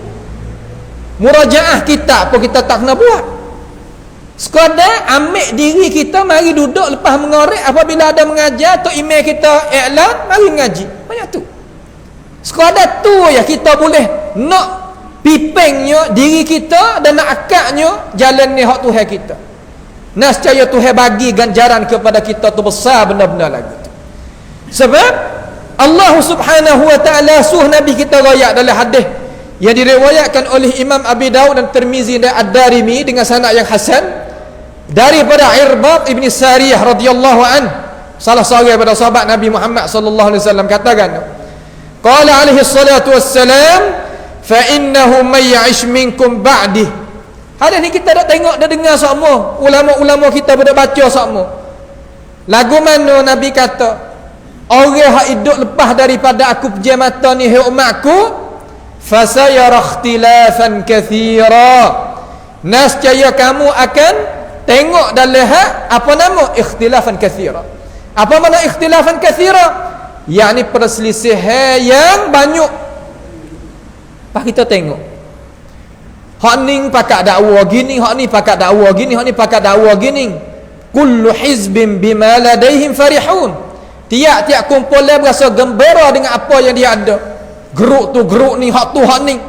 murajaah kitab apa kita tak kena buat. Sekadar ambil diri kita mari duduk lepas mengorek apabila ada mengajar atau email kita iklan mari mengaji. Banyak tu. Sekadar tu ya kita boleh nak pipengnya diri kita dan nak akaknya jalan ni hak Tuhan kita. Nescaya Tuhan bagi ganjaran kepada kita tu besar benar-benar lagi. Sebab Allah Subhanahu wa taala suruh Nabi kita royak dalam hadis yang diriwayatkan oleh Imam Abi Daud dan Tirmizi dan Ad-Darimi dengan sanad yang hasan daripada Irbad ibn Sariyah radhiyallahu an, salah seorang daripada sahabat Nabi Muhammad sallallahu alaihi wasallam katakan, qala alaihi salatu wassalam, fa innahu may ya'ish minkum ba'di. Hadis ni kita dah tengok, dah dengar semua. Ulama-ulama kita dah baca semua. Lagu mana Nabi kata, orang yang hidup lepas daripada aku pejam mata ni hai umatku, fasayara ikhtilafan katsira. Nescaya kamu akan tengok dalam apa nama ikhtilafan katsira. Apa makna ikhtilafan katsira? Yakni perselisihan yang banyak. Pak kita tengok. Hak ni pakat dakwa gini, hak ni pakat dakwa gini, hak ni pakat dakwa gini. Kullu hizbin bima ladaihim farihun. Tiap-tiap kumpulan berasa gembira dengan apa yang dia ada. Geruk tu geruk ni, hak tu hak ni.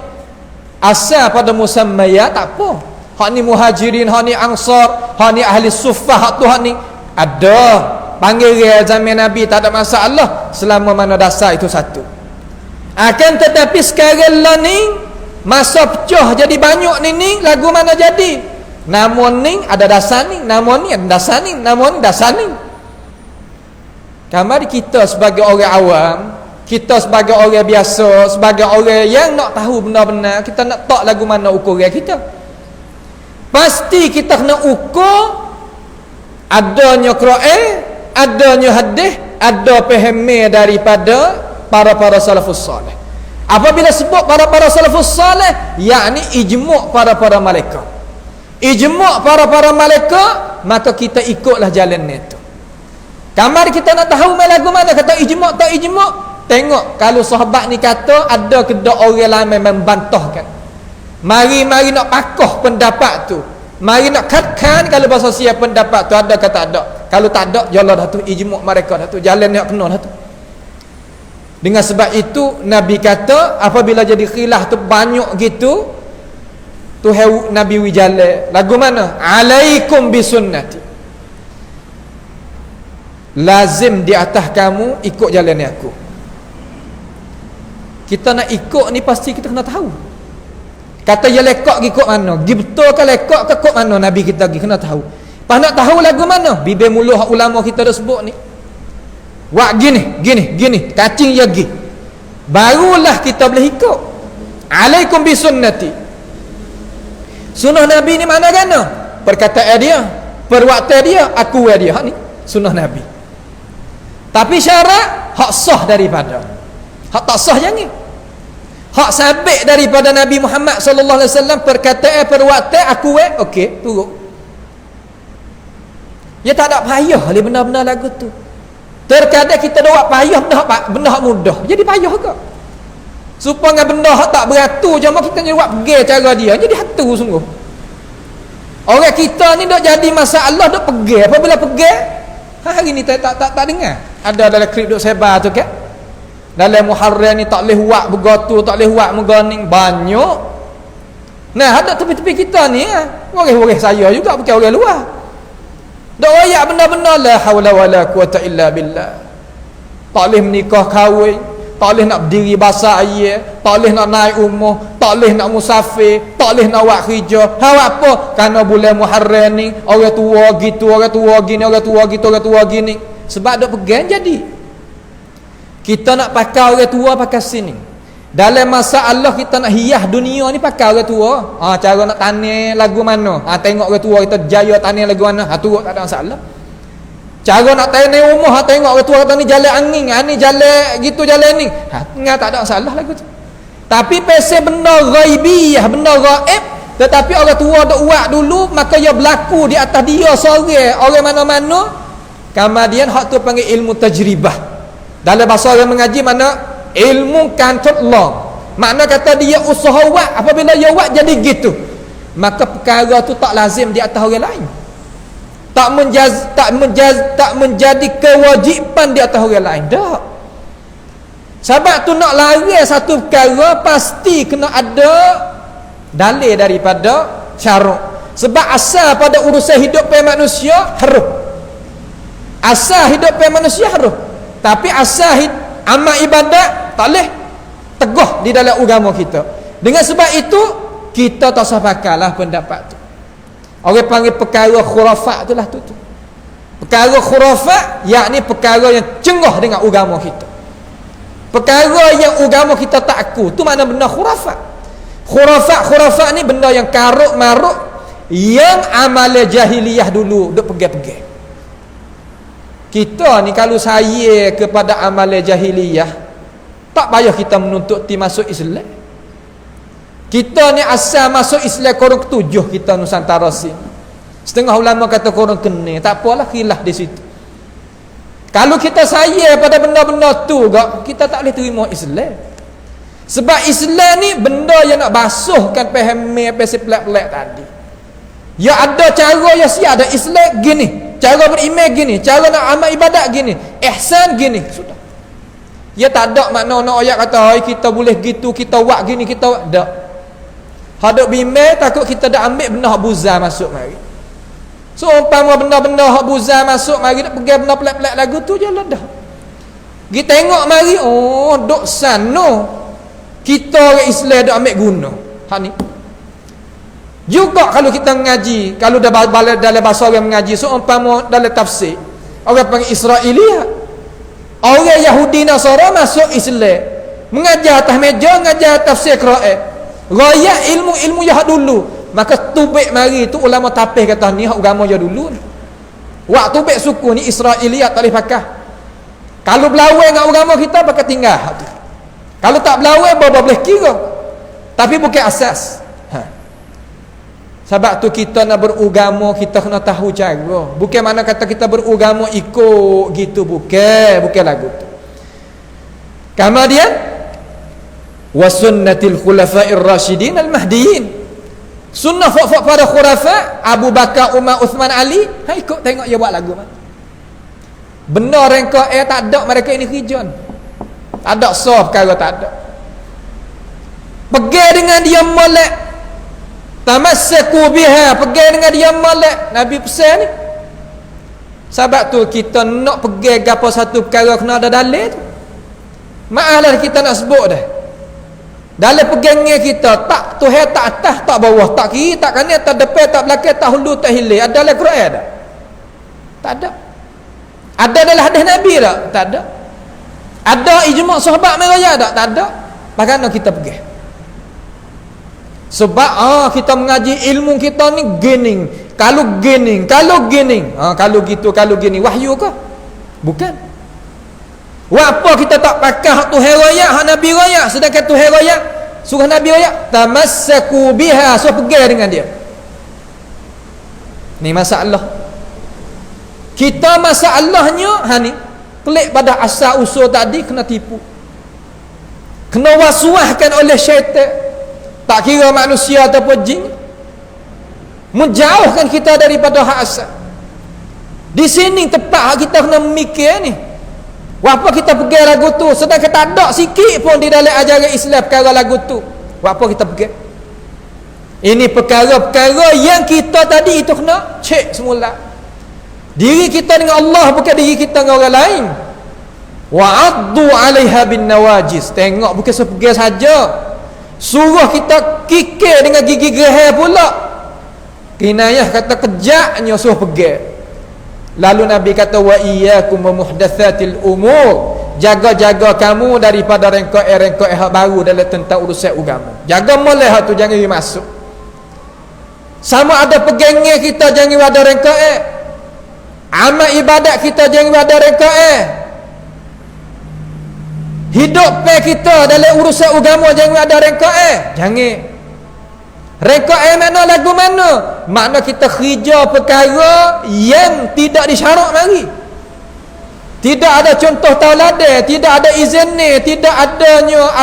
Asal pada musammaya tak apa. Hak ni muhajirin, hak ni ansar, hak ni ahli suffah, hak tu hak ni. Ada. Panggil dia zaman Nabi tak ada masalah selama mana dasar itu satu. Akan tetapi sekarang lah ni masa pecah jadi banyak ni lagu mana jadi. Namun ni ada dasar ni, namun ni ada dasar ni, namun ni dasar ni. Kamari kita sebagai orang awam, kita sebagai orang biasa, sebagai orang yang nak tahu benar-benar, kita nak tak lagu mana ukuran kita. Pasti kita kena ukur adanya Quran, adanya hadis, ada pahami daripada para salafus salih. Apabila sebut para salafus salih, yakni ijma' para malaikat. Ijma' para malaikat, maka kita ikutlah jalan itu. Kamar kita nak tahu lagu mana kata ijma' tak ijma', Tengok kalau sahabat ni kata ada kedak orang lain membantahkan. Mari nak pakoh pendapat tu. Mari nak katkan kalau bahasa siap pendapat tu ada ke tak ada. Kalau tak ada, jalan dah tu ijma' mereka dah tu. Jalan yang kena dah tu. Dengan sebab itu Nabi kata apabila jadi khilaf tu banyak gitu tu Nabi wijale lagu mana? Alaikum bisunnati. Lazim di atas kamu ikut jalan aku. Kita nak ikut ni pasti kita kena tahu. Kata ya lekak ikut mana? Gi betul ke lekak ke kok mana Nabi kita pergi kena tahu. Pas nak tahu lagu mana? Bibir mulut ulama kita dah sebut ni. Wak gini, cacing ya gi. Barulah kita boleh ikut. Alaikum bisunnati. Sunnah Nabi ni mana gana? Perkataan dia, perwaktan dia, aku dia. Hak ni sunnah Nabi. Tapi syarat hak sah daripada. Hak tak sah jangan. Hak sabit daripada Nabi Muhammad sallallahu alaihi wasallam perkataan perwaktan aku okey, turut. Ya tak ada payah oleh benda-benda lagu tu. Terkadang kita dah buat payah benda hak mudah. Jadi payah ke? Supaya benda hak tak beratur je kita ni buat pergi cara dia. Jadi hatu sungguh. Orang kita ni dak jadi masalah dak pergi. Apabila pergi, hari ni tak dengar. Ada dalam klip duk sebar tu kan? Dalam Muharram ni tak boleh buat begotu, tak boleh buat meganing banyak. Nah, ada tepi-tepi kita ni orang-orang saya juga bukan orang luar. Dak royak benda-benda la haula wala quwata illa billah. Tak boleh menikah kahwin, tak boleh nak berdiri bahasa ayat, tak boleh nak naik umur, tak boleh nak musafir, tak boleh nak buat kerja. Hak apa? Kerana bulan Muharram ni orang tua gitu, orang tua gini, orang tua gitu, orang tua gini. Sebab dak pegang jadi. Kita nak pakai orang tua pakai sini. Dalam masa Allah kita nak hias dunia ni pakai orang tua. Cara nak tanya lagu mana? Tengok orang tua kita jaya tanya lagu mana? Turut tak ada masalah. Cara nak tanya rumah, tengok orang tua kata ni jalan angin, ni jalan gitu jalan ni. Ingat tak ada masalah lagu tu. Tapi pasal benda ghaibiyah, benda gaib, tetapi orang tua dak buat dulu, maka ia berlaku di atas dia seorang, orang mana-mana. Kemudian hak tu panggil ilmu tajribah. Dalam bahasa orang mengaji mana ilmu kantullah. Makna kata dia usaha buat, apabila dia buat jadi gitu. Maka perkara tu tak lazim di atas orang lain. Tak menjadi kewajipan di atas orang lain. Tak. Sebab tu nak lari satu perkara pasti kena ada dalil daripada syarak. Sebab asal pada urusan hidup manusia harus. Asal hidup manusia harus. Tapi asal amal ibadat tak boleh teguh di dalam agama kita. Dengan sebab itu kita tak usah pakailah pendapat tu. Orang panggil perkara khurafat itulah tu. Perkara khurafat yakni perkara yang cengah dengan agama kita. Perkara yang agama kita tak aku tu mana benda khurafat. Khurafat ni benda yang karuk maruk yang amal jahiliyah dulu duk pegang-pegang. Kita ni kalau saya kepada amal jahiliyah, tak payah kita menuntut ti masuk Islam. Kita ni asal masuk Islam korang ketujuh kita Nusantara sini. Setengah ulama kata korang kena, tak apalah khilaf di situ. Kalau kita saya pada benda-benda tu kita tak boleh terima Islam. Sebab Islam ni benda yang nak basuhkan pahami pasal pelak-pelak tadi. Ya ada cara yang siap, ada Islam gini, cara beriman gini, cara nak amal ibadat gini, ihsan gini, sudah. Ya tak ada makna nak ayat kata hai kita boleh gitu, kita buat gini, kita buat dak. Hadap bimbang takut kita dah ambil benda hak buzar masuk mari. So umpama benda-benda hak buzar masuk mari nak pegang benda pelak-pelak lagu tu je lah dah. Kita tengok mari, oh dok sano. Kita orang Islam dak ambil guna. Hak ni. Juga kalau kita mengaji, kalau dah dalam bahasa orang mengaji, so umpama dalam tafsir, orang panggil Israiliyah. Orang Yahudi Nasara masuk Islam, mengajar atas meja, mengajar tafsir Quran. Raya ilmu-ilmu yang dulu. Maka tubik mari tu ulama tapih kata ni hak agama yang dulu ni. Waktu tubik suku ni Israiliyah tak boleh pakai. Kalau berlawan dengan agama kita pakai tinggal hak tu. Kalau tak berlawan boleh kira. Tapi bukan asas. Sebab tu kita nak beragama kita kena tahu cara. Bukan mana kata kita beragama ikut gitu, bukan lagu tu. Kemudian wa sunnatil khulafa'ir rasyidin al-mahdiyyin. Sunnah fak-fak pada khulafa Abu Bakar, Umar, Uthman, Ali. Ikut tengok dia buat lagu mana. Benar rengka tak ada mereka ini khijan. Tak ada sah perkara, tak ada. Pergi dengan dia molek. Tamassaku biha, pergi dengan dia molek. Nabi pesan ni. Sebab tu kita nak pergi gapo satu perkara kena ada dalil tu. Maaflah kita nak sebut dah. Dalam pegangan kita tak Tuhan tak atas tak bawah, tak kiri tak kanan tak depan tak belakang tak hulu tak hilir. Ada dalam Quran tak? Tak ada. Ada dalam hadis Nabi tak? Tak ada. Ada ijma' sahabat meraya tak? Tak ada. Bagaimana kita pergi? Sebab kita mengaji ilmu kita ni gening. Kalau gening, kalau gitu, kalau gini wahyu ke? Bukan. Apa kita tak pakai hak Tuhan raya, hak Nabi raya, sedangkan Tuhan raya suruh Nabi raya tamassaku biha, so pergi dengan dia. Ni masalah. Kita masalahnya ni pelik pada asal usul tadi, kena tipu, kena waswahkan oleh syaitan, tak kira manusia ataupun jin, menjauhkan kita daripada hak asal. Di sini tepat hak kita kena memikir ni. Apa kita pergi lagu tu, sedangkan tak ada sikit pun di dalam ajaran Islam perkara lagu tu. Apa kita pergi? Ini perkara-perkara yang kita tadi itu kena cek semula. Diri kita dengan Allah, bukan diri kita dengan orang lain. Wa'addu 'alaiha bin nawajis. Tengok bukan seperti saja. Suruh kita kikir dengan gigi geraham pula. Kinayah kata kejaknya suruh pergi. Lalu Nabi kata wa iyyakum wa muhdatsatil umur. Jaga-jaga kamu daripada rengkok-rengkok hak baru dalam tentang urusan agama. Jaga moleh hak tu, jangan masuk. Sama ada pegangan kita jangan ada rengkok. Amal ibadat kita jangan ada rengkok. Hidup kita dalam urusan agama jangan ada rengkok. Jangan. Rengkok mana lagu mana? Makna kita khija perkara yang tidak disyarak mari. Tidak ada contoh tauladan, tidak ada izin ni, tidak adanya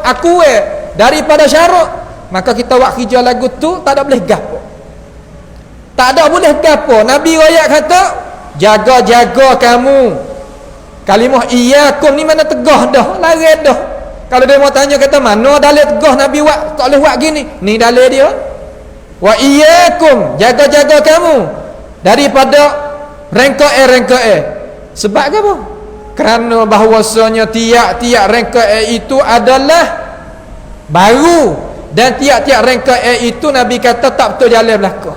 akue daripada syarak. Maka kita buat khija lagu tu tak ada boleh gapo. Tak ada boleh gapo. Nabi royak kata, jaga-jaga kamu. Kalimah iyyakum ni mana tegah dah, larang dah. Kalau dia mau tanya kata mana dalil tegah Nabi buat tak boleh buat gini, ni dalil dia. Wa iyyakum, jaga-jaga kamu daripada rengkok. Sebab apa? Kerana bahawasanya tiap-tiap rengkok itu adalah baru, dan tiap-tiap rengkok itu Nabi kata tak betul jalan belaka.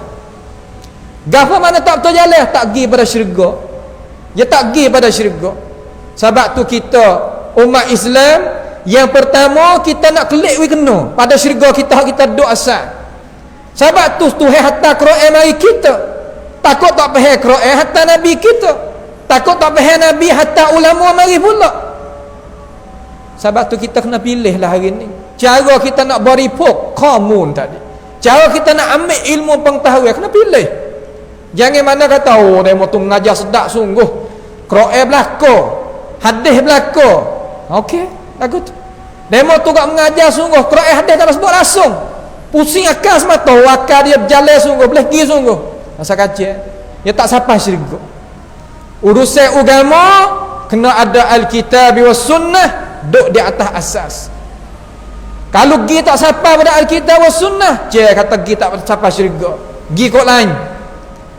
Gapo mana tak betul jalan? Tak pergi pada syurga. Dia tak pergi pada syurga. Sebab tu kita umat Islam yang pertama kita nak kelik we kena pada syurga kita duduk asal. Sebab tu Tuhan hantar Quran mari kita. Takut tak faham Quran hantar Nabi kita. Takut tak faham Nabi hantar ulama mari pula. Sebab tu kita kena pilih lah hari ni. Cara kita nak beripok komun tadi. Cara kita nak ambil ilmu pengetahuan kena pilih. Jangan mana kata demo tu mengajar sedap sungguh. Quran belaka, hadis belaka. Okey, lagu tu. Demo tu gak mengajar sungguh, Quran hadis tak sebut langsung. Pusing akal semata, akal dia berjalan sungguh, boleh pergi sungguh. Masa kacau, dia tak sampai syurga. Urusan agama kena ada Alkitab was sunnah, duk di atas asas. Kalau gi tak sampai pada Alkitab was sunnah, kata gi tak sampai syurga. Gi kok lain.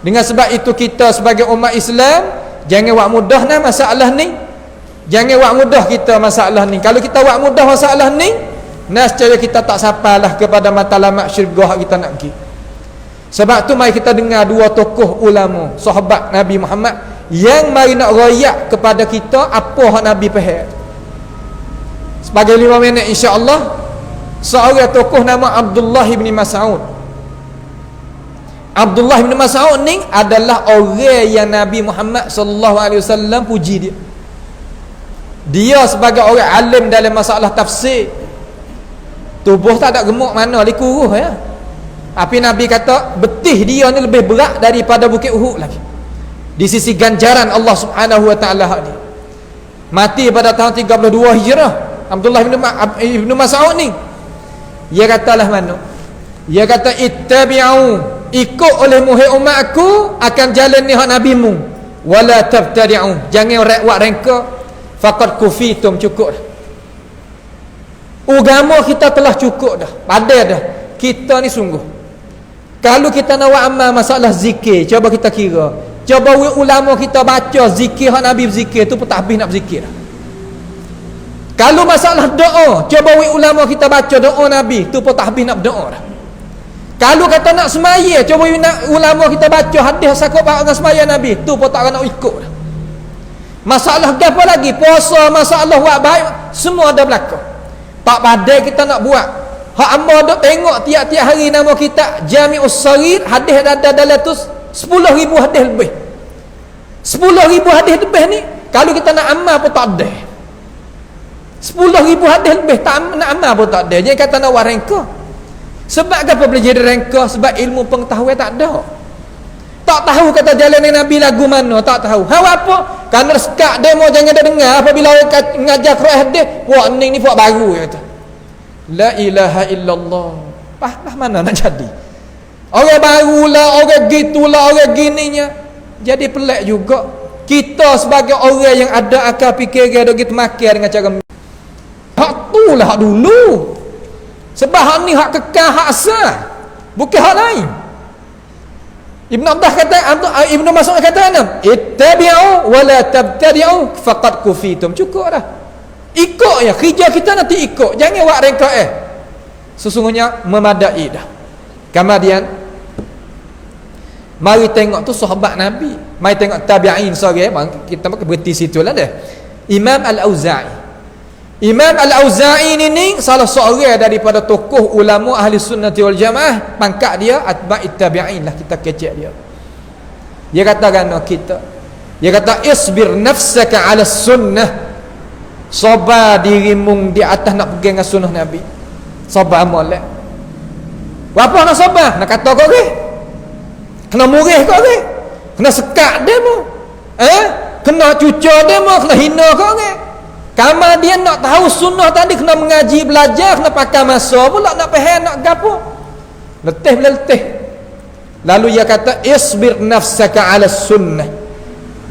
Dengan sebab itu kita sebagai umat Islam jangan buat mudah nah masalah ni. Jangan buat mudah kita masalah ni. Kalau kita buat mudah masalah ni, nescaya kita tak sampailah kepada matlamat syurga kita nak pergi. Sebab tu mari kita dengar dua tokoh ulama sahabat Nabi Muhammad yang mari nak royak kepada kita apa hak Nabi faham. Sebagai 5 minit insya-Allah, seorang tokoh nama Abdullah bin Mas'ud. Abdullah bin Mas'ud ni adalah orang yang Nabi Muhammad sallallahu alaihi wasallam puji dia. Dia sebagai orang alim dalam masalah tafsir, tubuh tak ada gemuk mana dia kuruh ya. Tapi Nabi kata betih dia ni lebih berat daripada bukit Uhud lagi di sisi ganjaran Allah Subhanahu wa taala ni. mati pada tahun 32 Hijrah, Abdullah ibn Mas'ud ni. Dia katalah mana? Dia kata ittabi'u, ikut olehmu hai umat aku akan jalan ni hak nabimu, wala tabtadi'u, jangan buat rengka, faqad kufitum, cukup dah. Agama kita telah cukup dah, padai dah. Kita ni sungguh, kalau kita nak buat amal masalah zikir, coba kita kira, coba ulama kita baca zikir hak nabi berzikir tu pun tak habis nak berzikir dah. Kalau masalah doa, coba ulama kita baca doa nabi tu pun tak habis nak berdoa dah. Kalau kata nak semaya, coba ulama kita baca hadis sakut dengan semaya nabi tu pun tak nak ikut dah. Masalah apa lagi? Puasa, masalah buat baik, semua ada berlaku. Tak pandai kita nak buat. Hak amba duk tengok tiap-tiap hari nama kita Jami'us Saghir, hadis ada dalam tu 10,000 hadis lebih. 10,000 hadis lebih ni kalau kita nak amal pun tak ada. 10,000 hadis lebih tak nak amal pun tak ada. Jangan kata nak buat rengka. Sebab apa boleh jadi rengka? Sebab ilmu pengetahuan tak ada. Tak tahu kata jalan Nabi lagu mana, tak tahu. Hang apa? Kerana sekat demo jangan ada dengar apabila orang ngajar Quran hadis, puak ni puak baru kata. La ilaha illallah. Pah mana nak jadi? Orang barulah, orang gitulah, orang gininya. Jadi pelik juga. Kita sebagai orang yang ada akal fikir ada gitu makan dengan cara hak tu lah hak dulu. Sebab hak ni hak kekal, hak asal, bukan hak lain. Ibn Abbas kata, Ibn Mas'ud kata apa? Ittabi'u wa la tabtadi'u faqad kufitum. Cukup dah. Ikut ya, kerja kita nanti ikut. Jangan buat rengka sesungguhnya memadai dah. Kemudian mari tengok tu sahabat Nabi. Mari tengok tabi'in sorry, kita berhenti situ lah dah. Imam Al-Auza'i. Imam Al-Auza'i ni salah seorang daripada tokoh ulama ahli sunnati wal jamaah. Pangkat dia atba'it tabi'in lah, kita kecek dia. Dia kata kan kita, dia kata isbir nafsaka ala sunnah, sabar dirimu di atas nak pegang dengan sunnah Nabi. Sabar molek. Apa nak sabar? Nak kata kau ke? Kena murih kau ke? Kena sekat dia mu? Kena cucur dia mu? Kena hina kau ke? Kamar dia nak tahu sunnah tadi kena mengaji, belajar, kena pakai masa pula nak faham nak gapo. Letih bila letih. Lalu dia kata isbir nafsaka ala sunnah.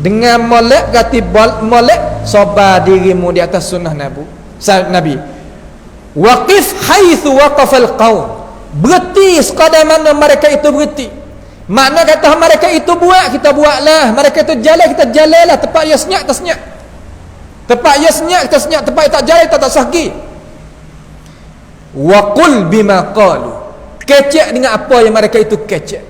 Dengan molek berarti molek sabar dirimu di atas sunnah Nabi. Waqif haitsu waqafal qaum. Berhenti sekadar mana mereka itu berhenti. Makna kata mereka itu buat, kita buatlah. Mereka itu jalan, kita jalanlah. Tempat dia senyap, kita senyap. Tempat dia senyap, kita senyap. Tempat dia tak jalan, kita tak sahki. Wa qul bima qalu. Kecek dengan apa yang mereka itu kecek.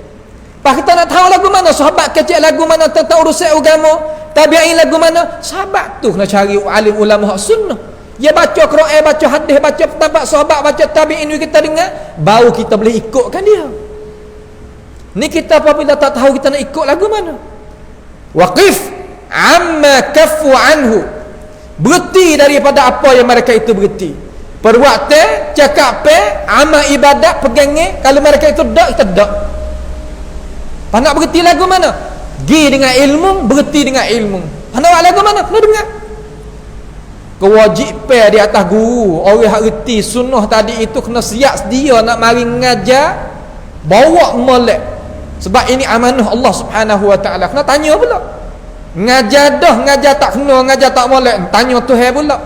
Pak kita nak tahu lagu mana sahabat kecek, lagu mana tentang urusan agama, tabi'in lagu mana. Sahabat tu kena cari alim ulama hak sunnah. Dia baca Quran, baca hadis, baca pendapat sahabat, baca tabi'in kita dengar, baru kita boleh ikutkan dia. Ni kita apabila tak tahu kita nak ikut lagu mana. Waqif amma kaffu anhu. Berhenti daripada apa yang mereka itu berhenti. Perbuatan, cakap amal ibadat, pegangnya. Kalau mereka itu dak, kita dak. Nak berhenti lagu mana? Gi dengan ilmu, berhenti dengan ilmu. Nak lagu mana? Kena dengar. Kewajipan di atas guru, orang yang reti sunnah tadi itu kena siap sedia nak mari mengajar, bawa molek. Sebab ini amanah Allah Subhanahu wa taala. Kena tanya pula. Ngajar dah, ngajar tak kena, ngajar tak molek, tanya Tuhan pula.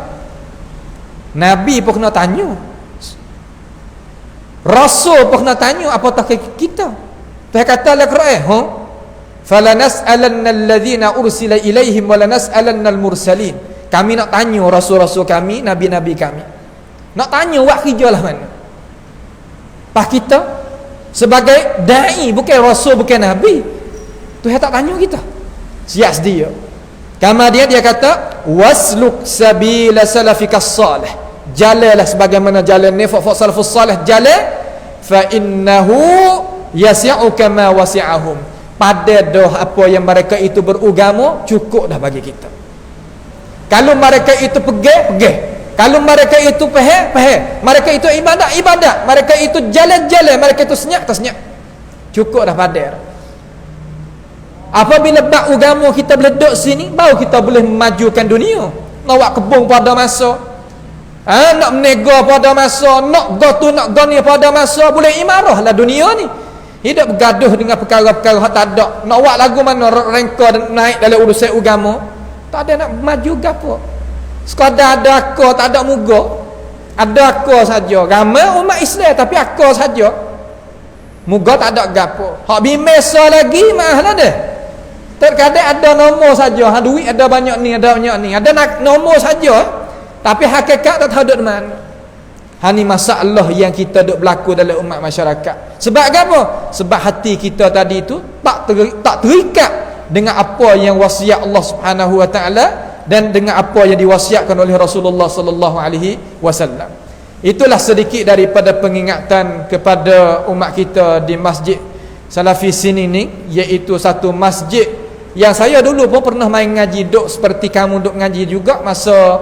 Nabi pun kena tanya. Rasul pun kena tanya, apatah kita. Tuhan kata dalam Quran, falanas'alanna alladhina ursila ilaihim walanas'alanna al-mursalin. Kami nak tanya rasul-rasul kami, nabi-nabi kami. Nak tanya buat kerja lah mana. Pas kita sebagai dai, bukan rasul, bukan nabi, Tuhan tak tanya kita. Siap sedia. Kemudian dia kata wasluk sabila salafikas salih. Jalanlah sebagaimana jalan nifaq salafus salih jalan, fa innahu yasi'uka ma wasi'ahum. Pada dah apa yang mereka itu beragama cukup dah bagi kita. Kalau mereka itu pergi. Kalau mereka itu faham. Mereka itu ibadat. Mereka itu jalan-jalan, mereka itu senyap. Cukup dah pada. Apabila bab agama kita boleh duduk sini, baru kita boleh memajukan dunia. nak buat kebun pada masa, nak menega pada masa, nak go tu nak go ni pada masa, boleh imarah lah dunia ni. Hidup bergaduh dengan perkara-perkara hak tak ada. Nak buat lagu mana rengka naik dalam urusan agama, tak ada nak maju gapo. Sekadar ada akal, tak ada muga. Ada akal saja. Ramai umat Islam tapi akal saja. Muga tak ada gapo. Hak bimesa lagi mahlah dah. Terkadang ada nombor saja. Ha duit ada banyak ni, ada banyak ni. Ada nombor saja. Tapi hakikat tak tahu duk mana. Ha ni masalah yang kita duk berlaku dalam umat masyarakat. Sebab apa? Sebab hati kita tadi tu tak terikat dengan apa yang wasiat Allah Subhanahu Wa Taala dan dengan apa yang diwasiatkan oleh Rasulullah sallallahu alaihi wasallam. Itulah sedikit daripada pengingatan kepada umat kita di Masjid Salafi sini ni, iaitu satu masjid yang saya dulu pun pernah main ngaji, duk seperti kamu duk ngaji juga masa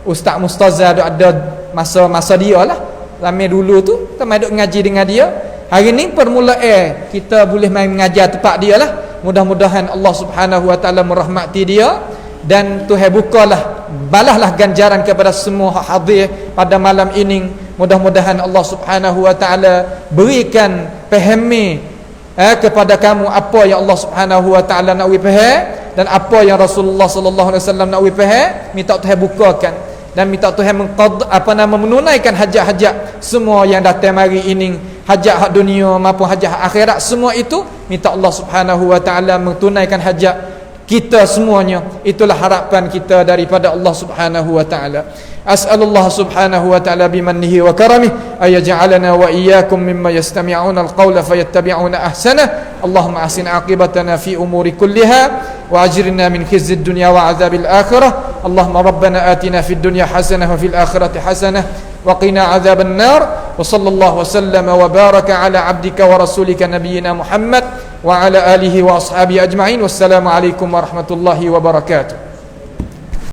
Ustaz Mustazah duk ada masa dia lah. Lama dulu tu kita main duk ngaji dengan dia. Hari ni permulaan kita boleh main mengajar tempat dia lah. Mudah-mudahan Allah Subhanahu Wa Taala merahmati dia dan Tuhan bukalah, balaslah ganjaran kepada semua hadir pada malam ini. Mudah-mudahan Allah Subhanahu Wa Taala berikan fahami kepada kamu apa yang Allah Subhanahu Wa Taala nak faham dan apa yang Rasulullah sallallahu alaihi wasallam nak faham. Minta Tuhan bukakan dan minta Tuhan menunaikan hajat-hajat semua yang datang mari ini, hajat hak dunia maupun hajat hak akhirat, semua itu minta Allah Subhanahu Wa Taala menunaikan hajat kita semuanya. Itulah harapan kita daripada Allah Subhanahu Wa Taala. As'alullah Subhanahu Wa Taala bimannihi wa karamih ay yaj'alana wa iyyakum mimma yastami'una al-qawla fayattabi'una ahsanah. Allahumma ahsin 'aqibatana fi umuri kulliha wa ajirna min khizyid dunya wa 'adzabil akhirah. Allahumma rabbana atina fid dunya hasanah wa fil akhirati hasanah wa qina 'adzaban nar. Wa sallallahu wa sallama wa baraka ala 'abdika wa rasulika nabiyyina Muhammad wa ala alihi wa ashabihi ajma'in. Wassalamu alaikum warahmatullahi wabarakatuh.